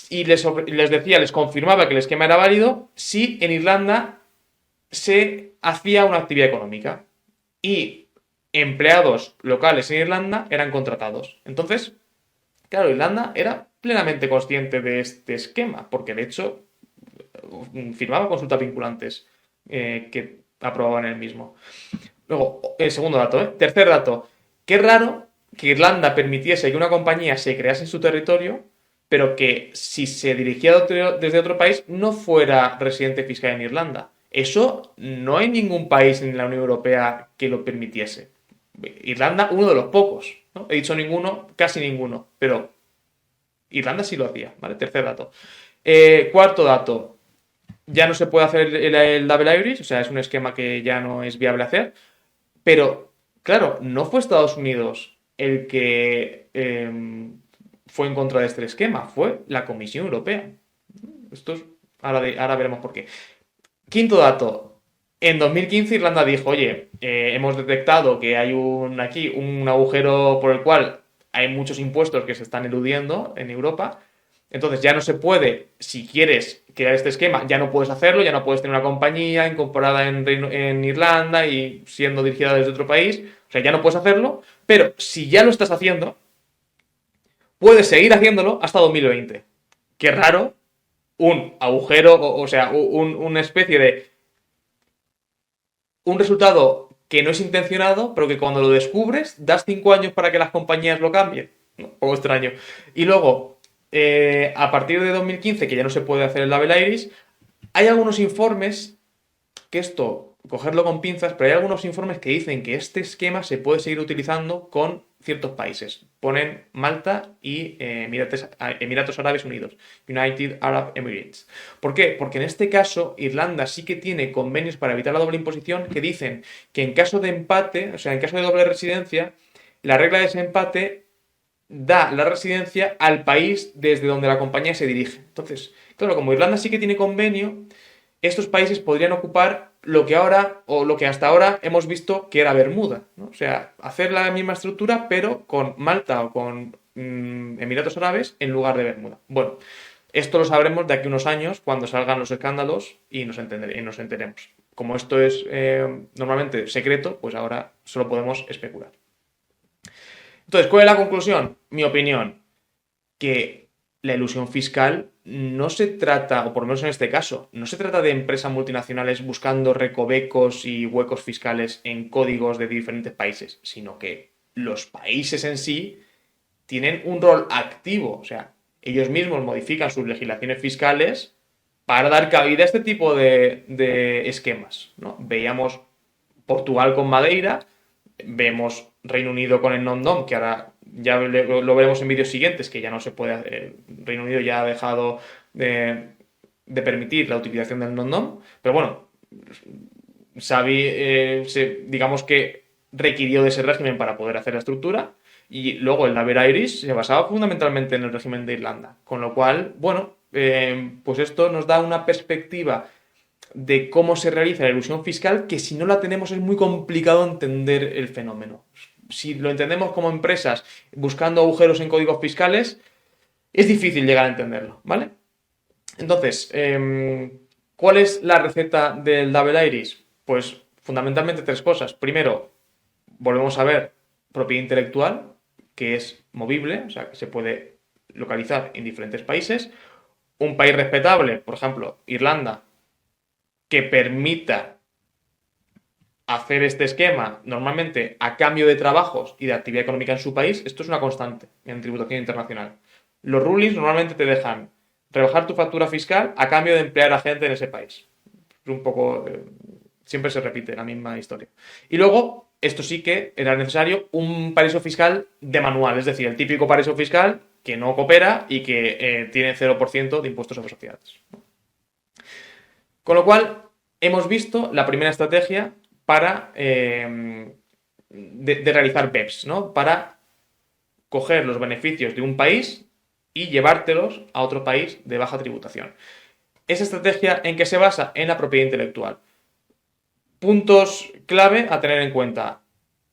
y les decía, les confirmaba que el esquema era válido si en Irlanda se hacía una actividad económica y empleados locales en Irlanda eran contratados. Entonces, claro, Irlanda era plenamente consciente de este esquema, porque de hecho firmaba consultas vinculantes que aprobado en el mismo. Luego, el segundo dato, ¿eh? Tercer dato. Qué raro que Irlanda permitiese que una compañía se crease en su territorio, pero que si se dirigía desde otro país no fuera residente fiscal en Irlanda. Eso no hay ningún país en la Unión Europea que lo permitiese. Irlanda, uno de los pocos, ¿no? He dicho ninguno, casi ninguno, pero Irlanda sí lo hacía, ¿vale? Tercer dato. Cuarto dato, ya no se puede hacer el double Irish, o sea, es un esquema que ya no es viable hacer, pero, claro, no fue Estados Unidos el que fue en contra de este esquema, fue la Comisión Europea. Esto es, ahora veremos por qué. Quinto dato. En 2015 Irlanda dijo, oye, hemos detectado que hay aquí un agujero por el cual hay muchos impuestos que se están eludiendo en Europa. Entonces ya no se puede, si quieres crear este esquema, ya no puedes hacerlo, ya no puedes tener una compañía incorporada en Irlanda y siendo dirigida desde otro país. O sea, ya no puedes hacerlo, pero si ya lo estás haciendo, puedes seguir haciéndolo hasta 2020. Qué raro, un agujero, o sea, una especie de un resultado que no es intencionado, pero que cuando lo descubres, das 5 años para que las compañías lo cambien. ¿No? Un poco extraño. Y luego, a partir de 2015, que ya no se puede hacer el label iris, hay algunos informes que esto, cogerlo con pinzas, pero hay algunos informes que dicen que este esquema se puede seguir utilizando con ciertos países. Ponen Malta y Emiratos Árabes Unidos, United Arab Emirates. ¿Por qué? Porque en este caso Irlanda sí que tiene convenios para evitar la doble imposición que dicen que en caso de empate, o sea, en caso de doble residencia, la regla de ese empate da la residencia al país desde donde la compañía se dirige. Entonces, claro, como Irlanda sí que tiene convenio, estos países podrían ocupar lo que ahora o lo que hasta ahora hemos visto que era Bermuda, ¿no? O sea, hacer la misma estructura pero con Malta o con Emiratos Árabes en lugar de Bermuda. Bueno, esto lo sabremos de aquí a unos años cuando salgan los escándalos y nos enteremos. Como esto es normalmente secreto, pues ahora solo podemos especular. Entonces, ¿cuál es la conclusión? Mi opinión, que la ilusión fiscal no se trata, o por lo menos en este caso, no se trata de empresas multinacionales buscando recovecos y huecos fiscales en códigos de diferentes países, sino que los países en sí tienen un rol activo, o sea, ellos mismos modifican sus legislaciones fiscales para dar cabida a este tipo de esquemas, ¿no? Veíamos Portugal con Madeira, vemos Reino Unido con el non-dom, que ahora ya lo veremos en vídeos siguientes, que ya no se puede hacer. Reino Unido ya ha dejado de permitir la utilización del non-dom, pero bueno, Xavi, digamos que requirió de ese régimen para poder hacer la estructura, y luego el Naver Iris se basaba fundamentalmente en el régimen de Irlanda, con lo cual, bueno, pues esto nos da una perspectiva de cómo se realiza la ilusión fiscal, que si no la tenemos es muy complicado entender el fenómeno. Si lo entendemos como empresas buscando agujeros en códigos fiscales, es difícil llegar a entenderlo, ¿vale? Entonces, ¿cuál es la receta del Double Iris? Pues fundamentalmente tres cosas. Primero, volvemos a ver propiedad intelectual, que es movible, o sea, que se puede localizar en diferentes países. Un país respetable, por ejemplo, Irlanda, que permita hacer este esquema normalmente a cambio de trabajos y de actividad económica en su país, esto es una constante en tributación internacional. Los rulings normalmente te dejan rebajar tu factura fiscal a cambio de emplear a gente en ese país. Es un poco... siempre se repite la misma historia. Y luego, esto sí que era necesario un paraíso fiscal de manual, es decir, el típico paraíso fiscal que no coopera y que tiene 0% de impuestos sobre sociedades. Con lo cual, hemos visto la primera estrategia para de realizar BEPS, ¿no? Para coger los beneficios de un país y llevártelos a otro país de baja tributación. ¿Esa estrategia en qué se basa? En la propiedad intelectual. Puntos clave a tener en cuenta.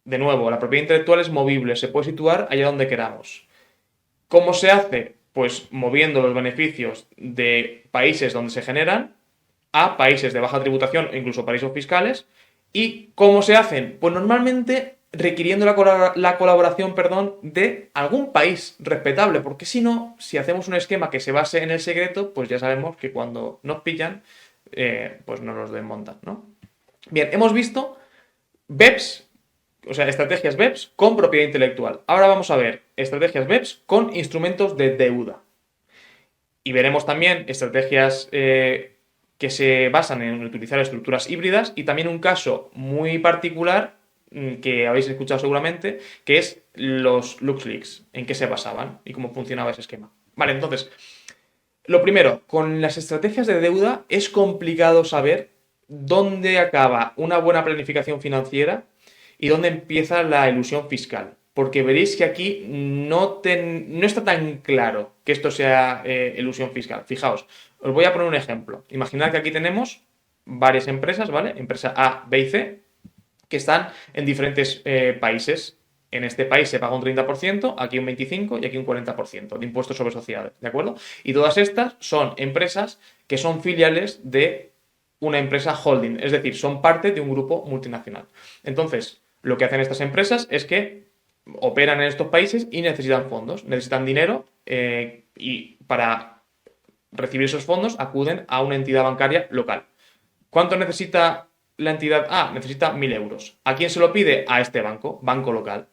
De nuevo, la propiedad intelectual es movible, se puede situar allá donde queramos. ¿Cómo se hace? Pues moviendo los beneficios de países donde se generan a países de baja tributación o incluso paraísos fiscales. ¿Y cómo se hacen? Pues normalmente requiriendo la colaboración, perdón, de algún país respetable, porque si no, si hacemos un esquema que se base en el secreto, pues ya sabemos que cuando nos pillan, pues no nos desmontan, ¿no? Bien, hemos visto BEPS, o sea, estrategias BEPS con propiedad intelectual. Ahora vamos a ver estrategias BEPS con instrumentos de deuda. Y veremos también estrategias que se basan en utilizar estructuras híbridas y también un caso muy particular que habéis escuchado seguramente, que es los LuxLeaks, en qué se basaban y cómo funcionaba ese esquema. Vale, entonces, lo primero, con las estrategias de deuda es complicado saber dónde acaba una buena planificación financiera y dónde empieza la ilusión fiscal. Porque veréis que aquí no está tan claro que esto sea ilusión fiscal. Fijaos, os voy a poner un ejemplo. Imaginad que aquí tenemos varias empresas, ¿vale? Empresa A, B y C, que están en diferentes países. En este país se paga un 30%, aquí un 25% y aquí un 40% de impuestos sobre sociedades, ¿de acuerdo? Y todas estas son empresas que son filiales de una empresa holding, es decir, son parte de un grupo multinacional. Entonces, lo que hacen estas empresas es que operan en estos países y necesitan fondos, necesitan dinero y para recibir esos fondos acuden a una entidad bancaria local. ¿Cuánto necesita la entidad A? Necesita 1.000 euros. ¿A quién se lo pide? A este banco, banco local.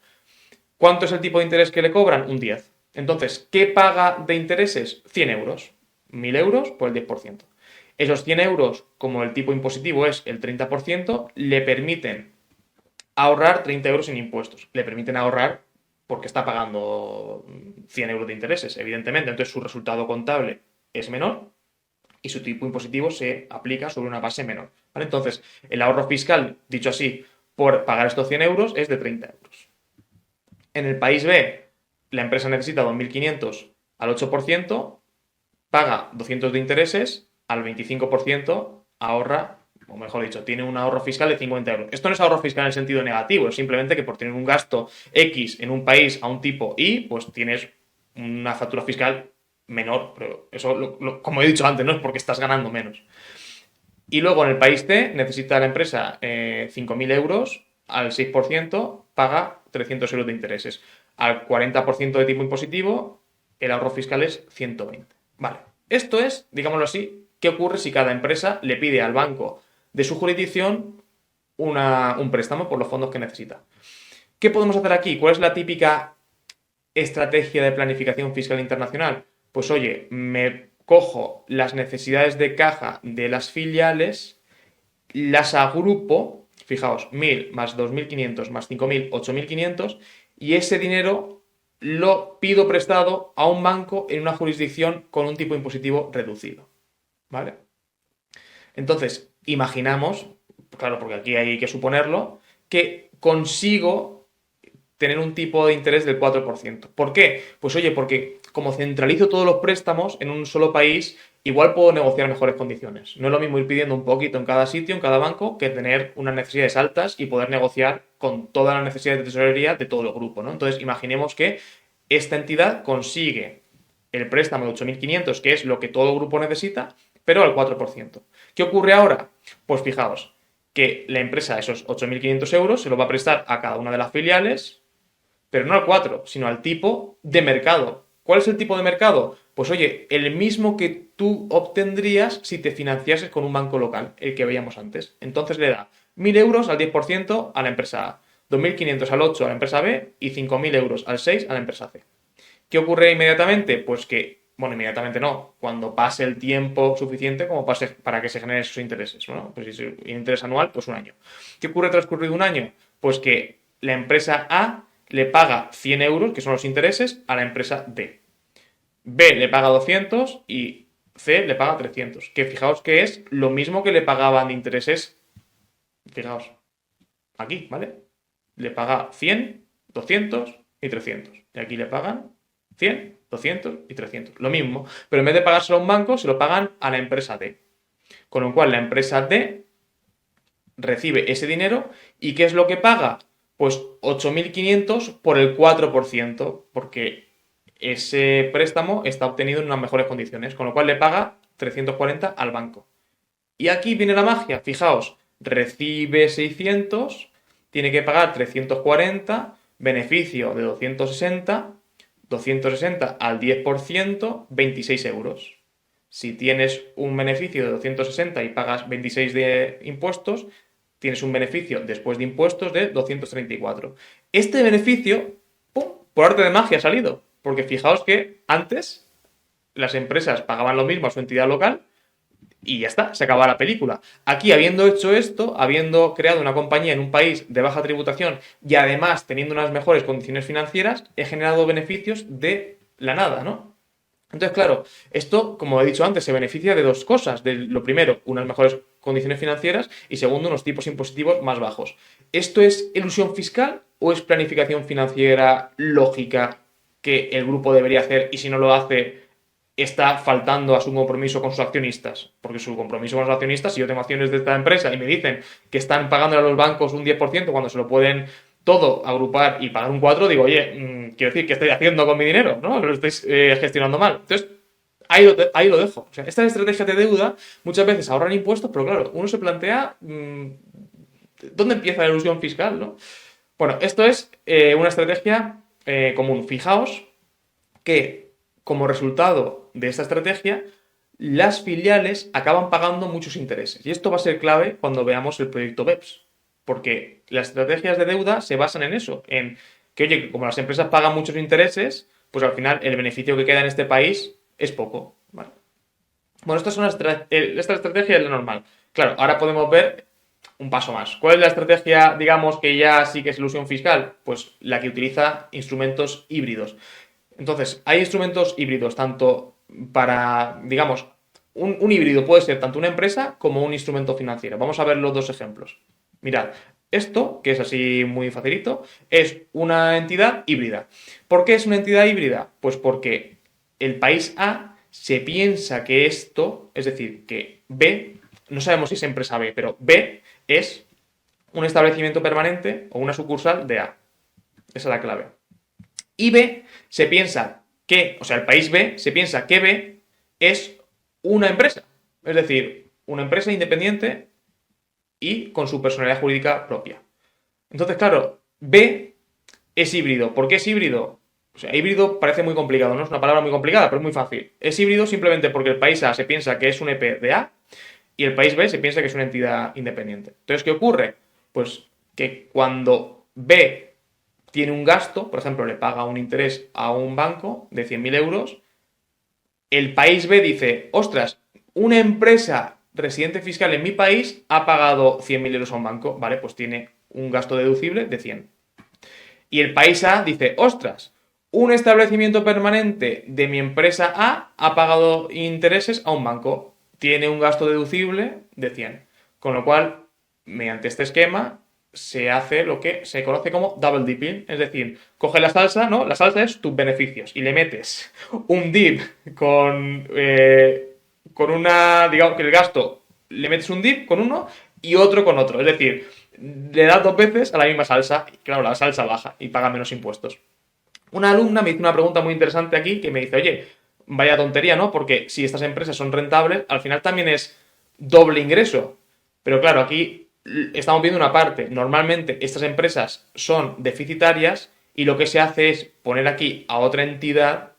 ¿Cuánto es el tipo de interés que le cobran? Un 10. Entonces, ¿qué paga de intereses? 100 euros. 1.000 euros por el 10%. Esos 100 euros, como el tipo impositivo es el 30%, le permiten ahorrar 30 euros en impuestos. Le permiten ahorrar porque está pagando 100 euros de intereses, evidentemente. Entonces, su resultado contable es menor y su tipo impositivo se aplica sobre una base menor. ¿Vale? Entonces, el ahorro fiscal, dicho así, por pagar estos 100 euros es de 30 euros. En el país B, la empresa necesita 2.500 al 8%, paga 200 de intereses, al 25% ahorra, o mejor dicho, tiene un ahorro fiscal de 50 euros. Esto no es ahorro fiscal en el sentido negativo, es simplemente que por tener un gasto X en un país a un tipo Y, pues tienes una factura fiscal menor, pero eso, como he dicho antes, no es porque estás ganando menos. Y luego en el país C necesita la empresa 5.000 euros, al 6% paga 300 euros de intereses. Al 40% de tipo impositivo, el ahorro fiscal es 120. Vale, esto es, digámoslo así, qué ocurre si cada empresa le pide al banco de su jurisdicción un préstamo por los fondos que necesita. ¿Qué podemos hacer aquí? ¿Cuál es la típica estrategia de planificación fiscal internacional? Pues oye, me cojo las necesidades de caja de las filiales, las agrupo, fijaos, 1.000 más 2.500 más 5.000, 8.500, y ese dinero lo pido prestado a un banco en una jurisdicción con un tipo impositivo reducido. ¿Vale? Entonces, imaginamos, claro, porque aquí hay que suponerlo, que consigo tener un tipo de interés del 4%. ¿Por qué? Pues oye, porque como centralizo todos los préstamos en un solo país, igual puedo negociar mejores condiciones. No es lo mismo ir pidiendo un poquito en cada sitio, en cada banco, que tener unas necesidades altas y poder negociar con todas las necesidades de tesorería de todo el grupo, ¿no? Entonces, imaginemos que esta entidad consigue el préstamo de 8.500, que es lo que todo el grupo necesita, pero al 4%. ¿Qué ocurre ahora? Pues fijaos, que la empresa esos 8.500 euros se los va a prestar a cada una de las filiales, pero no al 4, sino al tipo de mercado. ¿Cuál es el tipo de mercado? Pues oye, el mismo que tú obtendrías si te financiases con un banco local, el que veíamos antes. Entonces le da 1.000 euros al 10% a la empresa A, 2.500 al 8 a la empresa B y 5.000 euros al 6 a la empresa C. ¿Qué ocurre inmediatamente? Pues que, bueno, inmediatamente no, cuando pase el tiempo suficiente como para que se generen esos intereses. Bueno, pues si es un interés anual, pues un año. ¿Qué ocurre transcurrido un año? Pues que la empresa A le paga 100 euros, que son los intereses, a la empresa D. B le paga 200 y C le paga 300. Que fijaos que es lo mismo que le pagaban de intereses, fijaos, aquí, ¿vale? Le paga 100, 200 y 300. Y aquí le pagan 100, 200 y 300. Lo mismo, pero en vez de pagárselo a un banco, se lo pagan a la empresa D. Con lo cual la empresa D recibe ese dinero y ¿qué es lo que paga? Pues 8.500 por el 4%, porque ese préstamo está obtenido en unas mejores condiciones, con lo cual le paga 340 al banco. Y aquí viene la magia, fijaos, recibe 600, tiene que pagar 340, beneficio de 260, 260 al 10%, 26 euros. Si tienes un beneficio de 260 y pagas 26 de impuestos, tienes un beneficio después de impuestos de 234. Este beneficio, ¡pum!, por arte de magia ha salido. Porque fijaos que antes las empresas pagaban lo mismo a su entidad local y ya está, se acaba la película. Aquí, habiendo hecho esto, habiendo creado una compañía en un país de baja tributación y además teniendo unas mejores condiciones financieras, he generado beneficios de la nada, ¿no? Entonces, claro, esto, como he dicho antes, se beneficia de dos cosas. De lo primero, unas mejores condiciones financieras y segundo, unos tipos impositivos más bajos. ¿Esto es elusión fiscal o es planificación financiera lógica que el grupo debería hacer y si no lo hace está faltando a su compromiso con sus accionistas? Porque su compromiso con los accionistas, si yo tengo acciones de esta empresa y me dicen que están pagando a los bancos un 10% cuando se lo pueden todo agrupar y pagar un 4%, digo, oye, quiero decir, ¿qué estoy haciendo con mi dinero? ¿No? Lo estáis gestionando mal. Entonces, ahí lo dejo. O sea, estas estrategias de deuda muchas veces ahorran impuestos, pero claro, uno se plantea dónde empieza la ilusión fiscal, ¿no? Bueno, esto es una estrategia común. Fijaos que como resultado de esta estrategia, las filiales acaban pagando muchos intereses. Y esto va a ser clave cuando veamos el proyecto BEPS. Porque las estrategias de deuda se basan en eso, en que, oye, como las empresas pagan muchos intereses, pues al final el beneficio que queda en este país es poco. ¿Vale? Bueno, esta estrategia es la normal. Claro, ahora podemos ver un paso más. ¿Cuál es la estrategia, digamos, que ya sí que es ilusión fiscal? Pues la que utiliza instrumentos híbridos. Entonces, hay instrumentos híbridos, tanto para, digamos, un híbrido puede ser tanto una empresa como un instrumento financiero. Vamos a ver los dos ejemplos. Mirad, esto, que es así muy facilito, es una entidad híbrida. ¿Por qué es una entidad híbrida? Pues porque el país A se piensa que esto, es decir, que B, no sabemos si es empresa B, pero B es un establecimiento permanente o una sucursal de A. Esa es la clave. Y B se piensa que, o sea, el país B se piensa que B es una empresa. Es decir, una empresa independiente y con su personalidad jurídica propia. Entonces, claro, B es híbrido. ¿Por qué es híbrido? O sea, híbrido parece muy complicado, ¿no? Es una palabra muy complicada, pero es muy fácil. Es híbrido simplemente porque el país A se piensa que es un EP de A y el país B se piensa que es una entidad independiente. Entonces, ¿qué ocurre? Pues que cuando B tiene un gasto, por ejemplo, le paga un interés a un banco de 100.000 euros, el país B dice, ostras, una empresa residente fiscal en mi país ha pagado 100.000 euros a un banco, vale, pues tiene un gasto deducible de 100. Y el país A dice, ostras, un establecimiento permanente de mi empresa A ha pagado intereses a un banco, tiene un gasto deducible de 100. Con lo cual, mediante este esquema, se hace lo que se conoce como double dipping, es decir, coge la salsa, ¿no? La salsa es tus beneficios y le metes un dip con una, digamos que el gasto, le metes un dip con uno y otro con otro, es decir, le das dos veces a la misma salsa y claro, la salsa baja y paga menos impuestos. Una alumna me hizo una pregunta muy interesante aquí que me dice, oye, vaya tontería, ¿no? Porque si estas empresas son rentables, al final también es doble ingreso. Pero claro, aquí estamos viendo una parte. Normalmente estas empresas son deficitarias y lo que se hace es poner aquí a otra entidad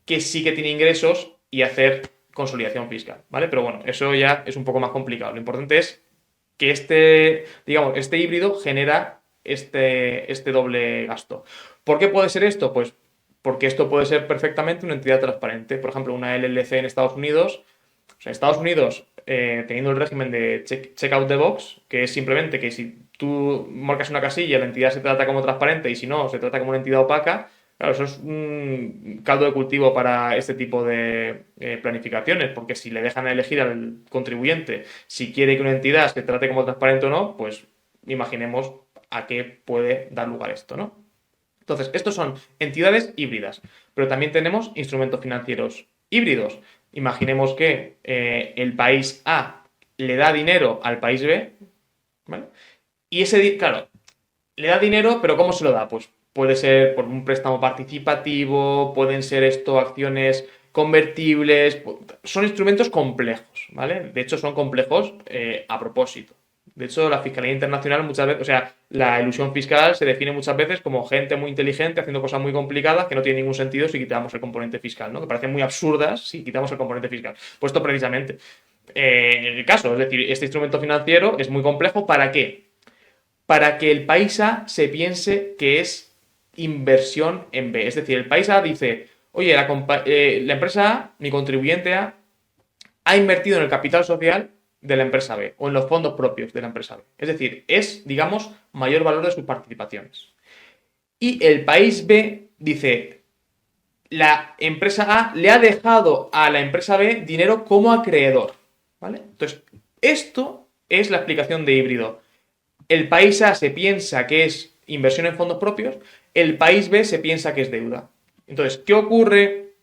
que sí que tiene ingresos y hacer consolidación fiscal, ¿vale? Pero bueno, eso ya es un poco más complicado. Lo importante es que este híbrido genera este doble gasto. ¿Por qué puede ser esto? Pues porque esto puede ser perfectamente una entidad transparente. Por ejemplo, una LLC en Estados Unidos. O sea, Estados Unidos, teniendo el régimen de check out the box, que es simplemente que si tú marcas una casilla, la entidad se trata como transparente y si no, se trata como una entidad opaca. Claro, eso es un caldo de cultivo para este tipo de planificaciones, porque si le dejan elegir al contribuyente si quiere que una entidad se trate como transparente o no, pues imaginemos a qué puede dar lugar esto, ¿no? Entonces, estos son entidades híbridas, pero también tenemos instrumentos financieros híbridos. Imaginemos que el país A le da dinero al país B, ¿vale? Y claro, le da dinero, pero ¿cómo se lo da? Pues puede ser por un préstamo participativo, pueden ser esto acciones convertibles, son instrumentos complejos, ¿vale? De hecho, son complejos a propósito. De hecho, la Fiscalía Internacional muchas veces, o sea, la ilusión fiscal se define muchas veces como gente muy inteligente haciendo cosas muy complicadas que no tienen ningún sentido si quitamos el componente fiscal, ¿no? Que parecen muy absurdas si quitamos el componente fiscal. Pues esto precisamente. el caso. Es decir, este instrumento financiero es muy complejo. ¿Para qué? Para que el país A se piense que es inversión en B. Es decir, el país A dice, oye, la empresa A, mi contribuyente A, ha invertido en el capital social de la empresa B o en los fondos propios de la empresa B. Es decir, es, digamos, mayor valor de sus participaciones. Y el país B dice, la empresa A le ha dejado a la empresa B dinero como acreedor. ¿Vale? Entonces, esto es la explicación de híbrido. El país A se piensa que es inversión en fondos propios, el país B se piensa que es deuda. Entonces, ¿qué ocurre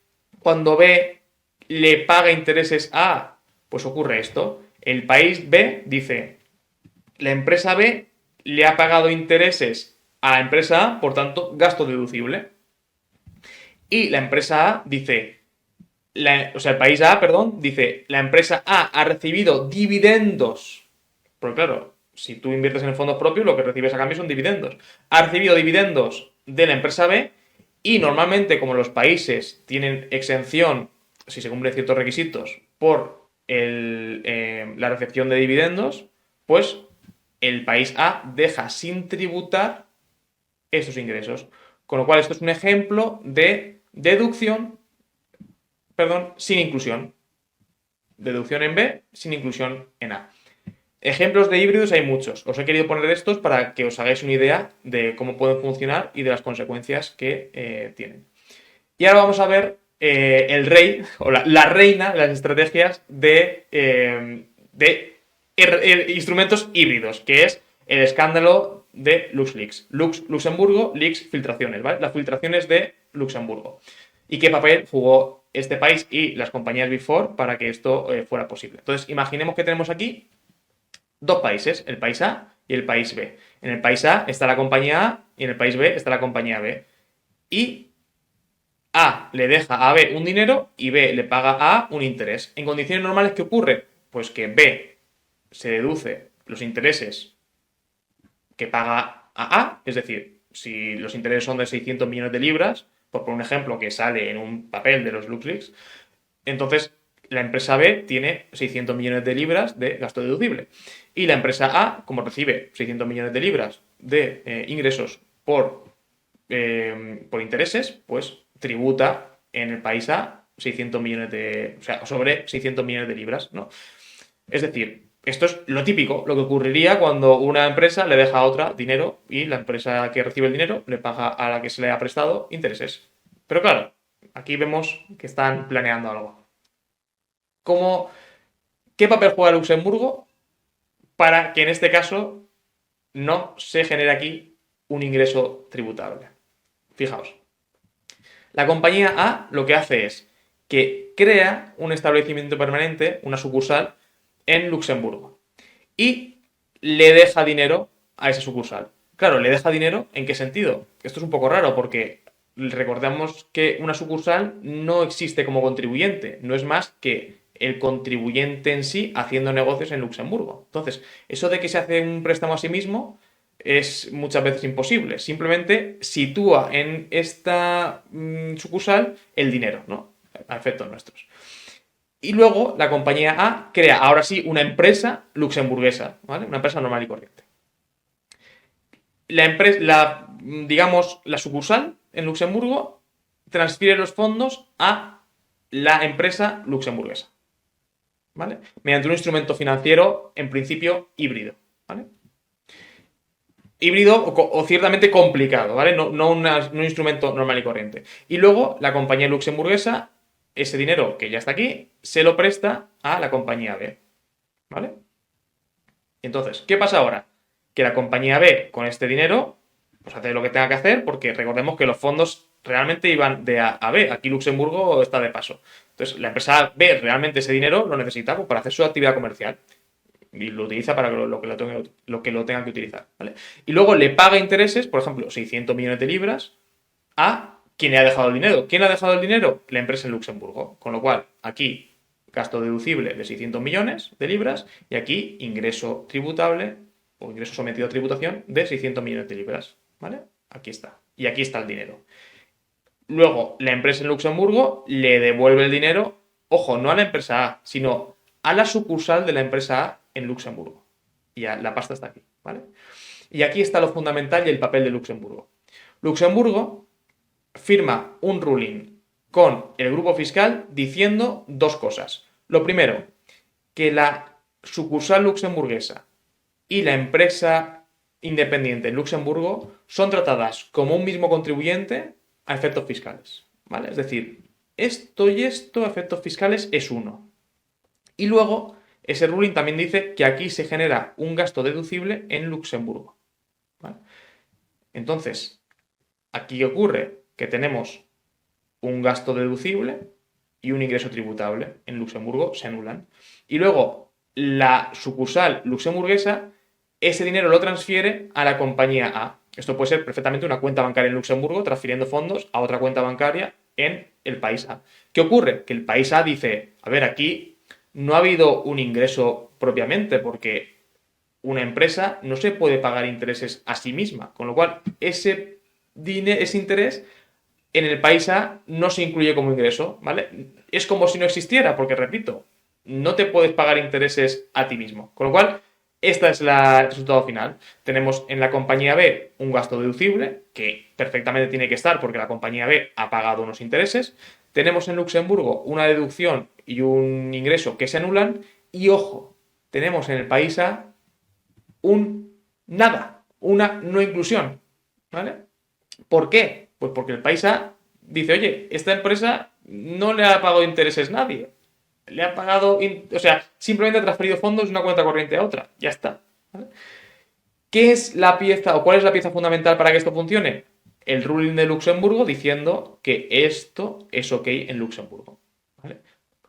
cuando B le paga intereses a A? Pues ocurre esto. El país B dice, la empresa B le ha pagado intereses a la empresa A, por tanto, gasto deducible. Y la empresa A dice, el país A, perdón, dice, la empresa A ha recibido dividendos. Porque claro, si tú inviertes en fondos propios, lo que recibes a cambio son dividendos. Ha recibido dividendos de la empresa B y normalmente, como los países tienen exención, si se cumplen ciertos requisitos, por la recepción de dividendos, pues el país A deja sin tributar esos ingresos. Con lo cual, esto es un ejemplo de deducción, perdón, sin inclusión. Deducción en B sin inclusión en A. Ejemplos de híbridos hay muchos. Os he querido poner estos para que os hagáis una idea de cómo pueden funcionar y de las consecuencias que tienen. Y ahora vamos a ver el rey o la reina de las estrategias de instrumentos híbridos, que es el escándalo de LuxLeaks. Luxemburgo, Leaks, filtraciones, ¿vale? Las filtraciones de Luxemburgo. ¿Y qué papel jugó este país y las compañías Big Four para que esto fuera posible? Entonces, imaginemos que tenemos aquí dos países, el país A y el país B. En el país A está la compañía A y en el país B está la compañía B. Y A le deja a B un dinero y B le paga a A un interés. En condiciones normales, ¿qué ocurre? Pues que B se deduce los intereses que paga a A, es decir, si los intereses son de 600 millones de libras, por un ejemplo que sale en un papel de los LuxLeaks, entonces la empresa B tiene 600 millones de libras de gasto deducible. Y la empresa A, como recibe 600 millones de libras de ingresos por intereses, pues tributa en el país A 600 millones o sea, sobre 600 millones de libras, ¿no? Es decir, esto es lo típico, lo que ocurriría cuando una empresa le deja a otra dinero y la empresa que recibe el dinero le paga a la que se le ha prestado intereses. Pero claro, aquí vemos que están planeando algo. ¿Cómo, ¿Qué papel juega Luxemburgo para que en este caso no se genere aquí un ingreso tributable? Fijaos, la compañía A lo que hace es que crea un establecimiento permanente, una sucursal, en Luxemburgo y le deja dinero a esa sucursal. Claro, le deja dinero, ¿en qué sentido? Esto es un poco raro porque recordemos que una sucursal no existe como contribuyente, no es más que el contribuyente en sí haciendo negocios en Luxemburgo. Entonces, eso de que se hace un préstamo a sí mismo es muchas veces imposible. Simplemente sitúa en esta sucursal el dinero, ¿no? A efectos nuestros. Y luego la compañía A crea ahora sí una empresa luxemburguesa, ¿vale? Una empresa normal y corriente. Digamos, la sucursal en Luxemburgo transfiere los fondos a la empresa luxemburguesa, ¿vale? Mediante un instrumento financiero, en principio, híbrido, ¿vale? Híbrido o ciertamente complicado, ¿vale? No un instrumento normal y corriente. Y luego la compañía luxemburguesa, ese dinero que ya está aquí, se lo presta a la compañía B, ¿vale? Entonces, ¿qué pasa ahora? Que la compañía B, con este dinero, pues hace lo que tenga que hacer, porque recordemos que los fondos realmente iban de A a B. Aquí Luxemburgo está de paso. Entonces, la empresa B realmente ese dinero lo necesita pues, para hacer su actividad comercial y lo utiliza para lo que lo tenga que utilizar, ¿vale? Y luego le paga intereses, por ejemplo, 600 millones de libras a quien le ha dejado el dinero. ¿Quién le ha dejado el dinero? La empresa en Luxemburgo. Con lo cual, aquí gasto deducible de 600 millones de libras y aquí ingreso tributable o ingreso sometido a tributación de 600 millones de libras, ¿vale? Aquí está. Y aquí está el dinero. Luego, la empresa en Luxemburgo le devuelve el dinero, ojo, no a la empresa A, sino a la sucursal de la empresa A en Luxemburgo. Y ya la pasta está aquí, ¿vale? Y aquí está lo fundamental y el papel de Luxemburgo. Luxemburgo firma un ruling con el grupo fiscal diciendo dos cosas. Lo primero, que la sucursal luxemburguesa y la empresa independiente en Luxemburgo son tratadas como un mismo contribuyente a efectos fiscales, ¿vale? Es decir, esto y esto a efectos fiscales es uno. Y luego, ese ruling también dice que aquí se genera un gasto deducible en Luxemburgo, ¿vale? Entonces, aquí ocurre que tenemos un gasto deducible y un ingreso tributable. En Luxemburgo se anulan. Y luego, la sucursal luxemburguesa, ese dinero lo transfiere a la compañía A. Esto puede ser perfectamente una cuenta bancaria en Luxemburgo transfiriendo fondos a otra cuenta bancaria en el país A. ¿Qué ocurre? Que el país A dice, a ver, aquí no ha habido un ingreso propiamente porque una empresa no se puede pagar intereses a sí misma, con lo cual ese interés en el país A no se incluye como ingreso, ¿vale? Es como si no existiera, porque repito, no te puedes pagar intereses a ti mismo. Con lo cual, este es el resultado final. Tenemos en la compañía B un gasto deducible, que perfectamente tiene que estar porque la compañía B ha pagado unos intereses. Tenemos en Luxemburgo una deducción y un ingreso que se anulan. Y ojo, tenemos en el país A un nada, una no inclusión, ¿vale? ¿Por qué? Pues porque el país A dice, oye, esta empresa no le ha pagado intereses nadie. Le ha pagado, o sea, simplemente ha transferido fondos de una cuenta corriente a otra. Ya está. ¿Vale? ¿Qué es la pieza o cuál es la pieza fundamental para que esto funcione? El ruling de Luxemburgo diciendo que esto es ok en Luxemburgo. ¿Vale?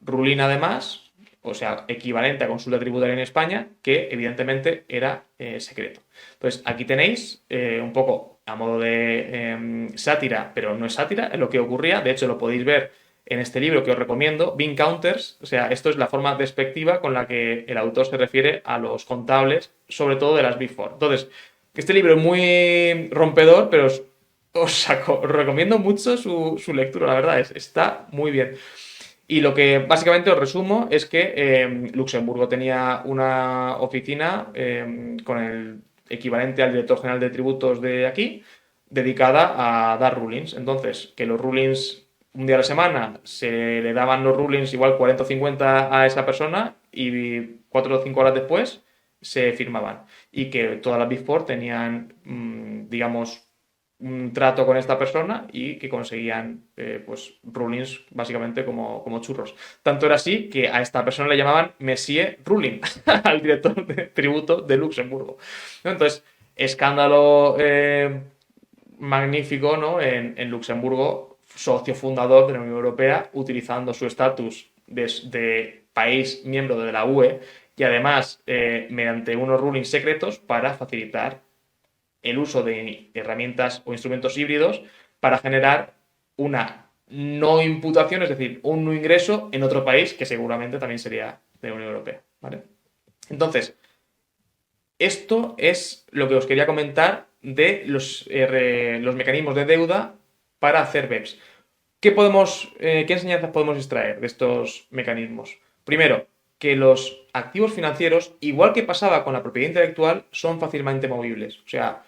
Ruling además, o sea, equivalente a consulta tributaria en España, que evidentemente era secreto. Entonces, aquí tenéis un poco a modo de sátira, pero no es sátira, es lo que ocurría. De hecho, lo podéis ver en este libro que os recomiendo, Bean Counters. O sea, esto es la forma despectiva con la que el autor se refiere a los contables, sobre todo de las Big Four. Entonces, este libro es muy rompedor, pero os recomiendo mucho su lectura, la verdad, está muy bien. Y lo que básicamente os resumo es que Luxemburgo tenía una oficina con el equivalente al director general de tributos de aquí, dedicada a dar rulings. Entonces, que los rulings un día a la semana se le daban los rulings igual 40 o 50 a esa persona y 4 o 5 horas después se firmaban. Y que todas las Big Four tenían, digamos, un trato con esta persona y que conseguían pues rulings básicamente como churros. Tanto era así que a esta persona le llamaban Monsieur Ruling, al director de tributo de Luxemburgo. Entonces, escándalo magnífico, ¿no? En Luxemburgo, socio fundador de la Unión Europea, utilizando su estatus de país miembro de la UE y además mediante unos rulings secretos para facilitar el uso de herramientas o instrumentos híbridos para generar una no imputación, es decir, un no ingreso en otro país que seguramente también sería de la Unión Europea, ¿vale? Entonces, esto es lo que os quería comentar de los mecanismos de deuda para hacer BEPS. ¿Qué enseñanzas podemos extraer de estos mecanismos? Primero, que los activos financieros, igual que pasaba con la propiedad intelectual, son fácilmente movibles. O sea,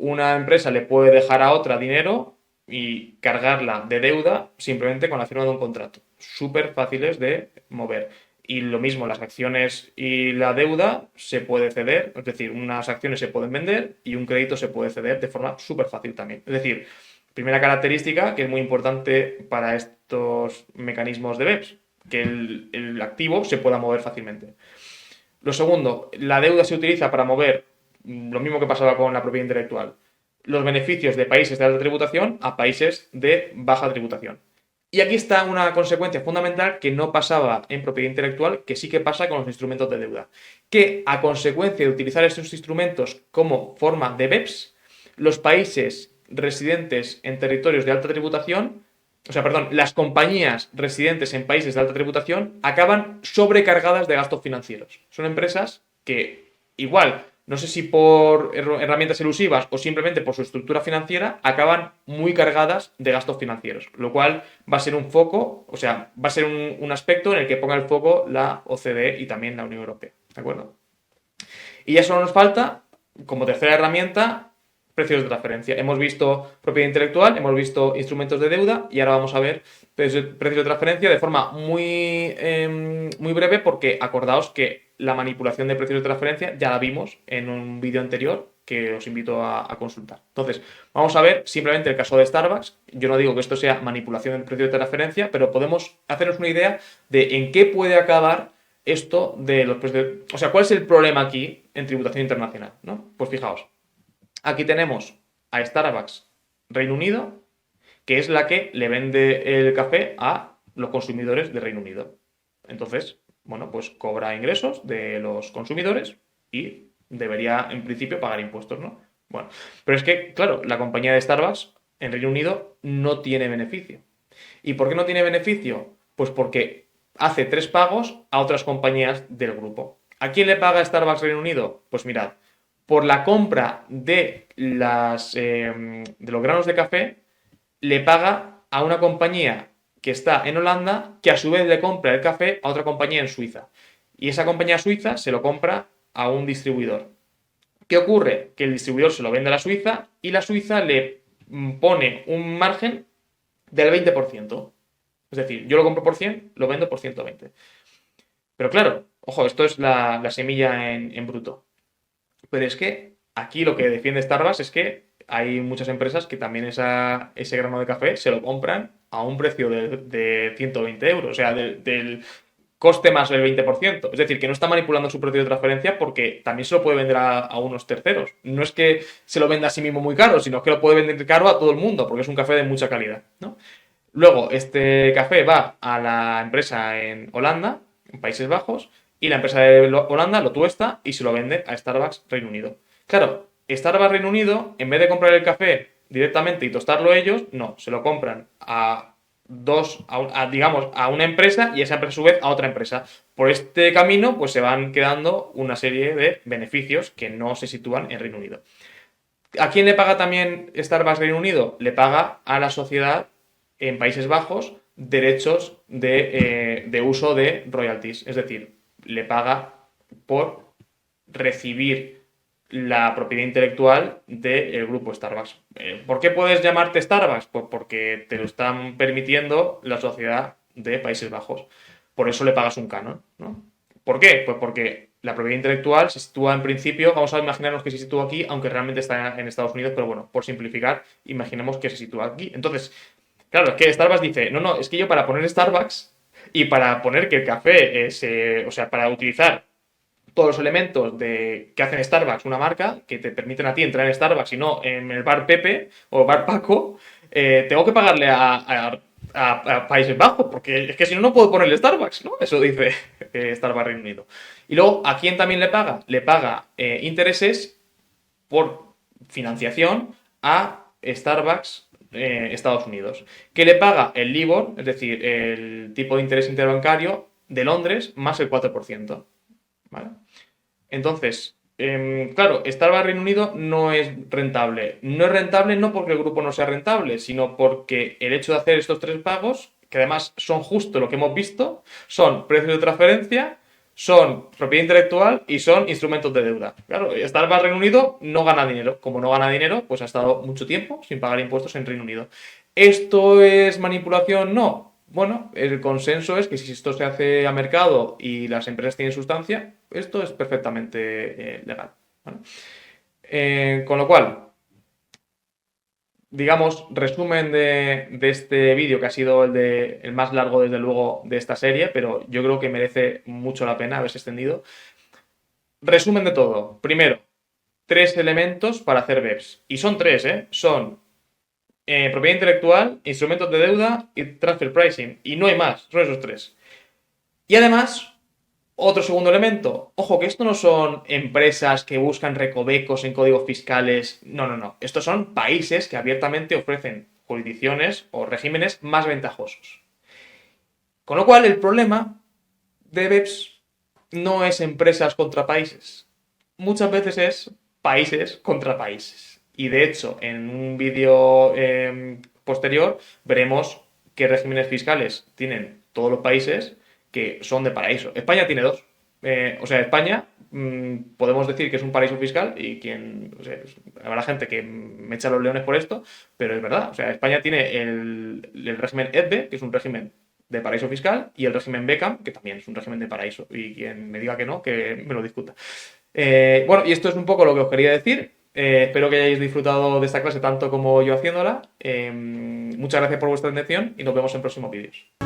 una empresa le puede dejar a otra dinero y cargarla de deuda simplemente con la firma de un contrato. Súper fáciles de mover. Y lo mismo, las acciones y la deuda se puede ceder, es decir, unas acciones se pueden vender y un crédito se puede ceder de forma súper fácil también. Es decir, primera característica que es muy importante para estos mecanismos de BEPS, que el activo se pueda mover fácilmente. Lo segundo, la deuda se utiliza para mover lo mismo que pasaba con la propiedad intelectual, los beneficios de países de alta tributación a países de baja tributación. Y aquí está una consecuencia fundamental que no pasaba en propiedad intelectual, que sí que pasa con los instrumentos de deuda. Que a consecuencia de utilizar estos instrumentos como forma de BEPS, los países residentes en territorios de alta tributación, o sea, perdón, las compañías residentes en países de alta tributación acaban sobrecargadas de gastos financieros. Son empresas que igual no sé si por herramientas elusivas o simplemente por su estructura financiera, acaban muy cargadas de gastos financieros, lo cual va a ser un foco, o sea, va a ser un aspecto en el que ponga el foco la OCDE y también la Unión Europea, ¿de acuerdo? Y ya solo nos falta, como tercera herramienta, precios de transferencia. Hemos visto propiedad intelectual, hemos visto instrumentos de deuda y ahora vamos a ver precios de transferencia de forma muy breve porque acordaos que la manipulación de precios de transferencia ya la vimos en un vídeo anterior que os invito a consultar. Entonces, vamos a ver simplemente el caso de Starbucks. Yo no digo que esto sea manipulación del precio de transferencia, pero podemos hacernos una idea de en qué puede acabar esto de los precios. O sea, ¿cuál es el problema aquí en tributación internacional? ¿No? Pues fijaos, aquí tenemos a Starbucks Reino Unido, que es la que le vende el café a los consumidores de Reino Unido. Entonces, bueno, pues cobra ingresos de los consumidores y debería, en principio, pagar impuestos, ¿no? Bueno, pero es que, claro, la compañía de Starbucks en Reino Unido no tiene beneficio. ¿Y por qué no tiene beneficio? Pues porque hace 3 pagos a otras compañías del grupo. ¿A quién le paga Starbucks Reino Unido? Pues mirad, por la compra de los granos de café, le paga a una compañía que está en Holanda, que a su vez le compra el café a otra compañía en Suiza. Y esa compañía suiza se lo compra a un distribuidor. ¿Qué ocurre? Que el distribuidor se lo vende a la Suiza y la Suiza le pone un margen del 20%. Es decir, yo lo compro por 100, lo vendo por 120. Pero claro, ojo, esto es la semilla en bruto. Pero es que aquí lo que defiende Starbucks es que hay muchas empresas que también ese grano de café se lo compran a un precio de 120 euros, o sea, del coste más el 20%. Es decir, que no está manipulando su precio de transferencia porque también se lo puede vender a unos terceros. No es que se lo venda a sí mismo muy caro, sino que lo puede vender caro a todo el mundo porque es un café de mucha calidad, ¿no? Luego, este café va a la empresa en Holanda, en Países Bajos, y la empresa de Holanda lo tuesta y se lo vende a Starbucks Reino Unido. Claro, Starbucks Reino Unido, en vez de comprar el café directamente y tostarlo ellos, no, se lo compran digamos, a una empresa y esa empresa a su vez a otra empresa. Por este camino, pues se van quedando una serie de beneficios que no se sitúan en Reino Unido. ¿A quién le paga también Starbucks Reino Unido? Le paga a la sociedad en Países Bajos derechos de uso de royalties. Es decir, le paga por recibir la propiedad intelectual del grupo Starbucks. ¿Por qué puedes llamarte Starbucks? Pues porque te lo están permitiendo la sociedad de Países Bajos. Por eso le pagas un canon, ¿no? ¿Por qué? Pues porque la propiedad intelectual se sitúa en principio, vamos a imaginarnos que se sitúa aquí, aunque realmente está en Estados Unidos, pero bueno, por simplificar, imaginemos que se sitúa aquí. Entonces, claro, es que Starbucks dice, no, es que yo para poner Starbucks y para poner que el café o sea, para utilizar todos los elementos que hacen Starbucks, una marca, que te permiten a ti entrar en Starbucks y no en el bar Pepe o bar Paco, tengo que pagarle a Países Bajos, porque es que si no, no puedo ponerle Starbucks, ¿no? Eso dice Starbucks Reino Unido. Y luego, ¿a quién también le paga? Le paga intereses por financiación a Starbucks Estados Unidos, que le paga el LIBOR, es decir, el tipo de interés interbancario de Londres, más el 4%. ¿Vale? Entonces, claro, Starbucks Reino Unido no es rentable. No es rentable no porque el grupo no sea rentable, sino porque el hecho de hacer estos 3 pagos, que además son justo lo que hemos visto, son precios de transferencia, son propiedad intelectual y son instrumentos de deuda. Claro, Starbucks Reino Unido no gana dinero. Como no gana dinero, pues ha estado mucho tiempo sin pagar impuestos en Reino Unido. ¿Esto es manipulación? No. Bueno, el consenso es que si esto se hace a mercado y las empresas tienen sustancia, esto es perfectamente legal. ¿Vale? Con lo cual, digamos, resumen de este vídeo, que ha sido el más largo, desde luego, de esta serie, pero yo creo que merece mucho la pena haberse extendido. Resumen de todo. Primero, 3 elementos para hacer BEPS. Y son 3, ¿eh? Son propiedad intelectual, instrumentos de deuda y transfer pricing. Y no hay más, son esos 3. Y además, otro segundo elemento. Ojo, que esto no son empresas que buscan recovecos en códigos fiscales. No. Estos son países que abiertamente ofrecen jurisdicciones o regímenes más ventajosos. Con lo cual, el problema de BEPS no es empresas contra países. muchas veces es países contra países. Y de hecho, en un vídeo posterior veremos qué regímenes fiscales tienen todos los países que son de paraíso. España tiene dos. O sea, España podemos decir que es un paraíso fiscal y quien, o sea, pues, habrá gente que me echa los leones por esto, pero es verdad. O sea, España tiene el régimen EDBE, que es un régimen de paraíso fiscal, y el régimen Beckham, que también es un régimen de paraíso. Y quien me diga que no, que me lo discuta. Bueno, y esto es un poco lo que os quería decir. Espero que hayáis disfrutado de esta clase tanto como yo haciéndola. Muchas gracias por vuestra atención y nos vemos en próximos vídeos.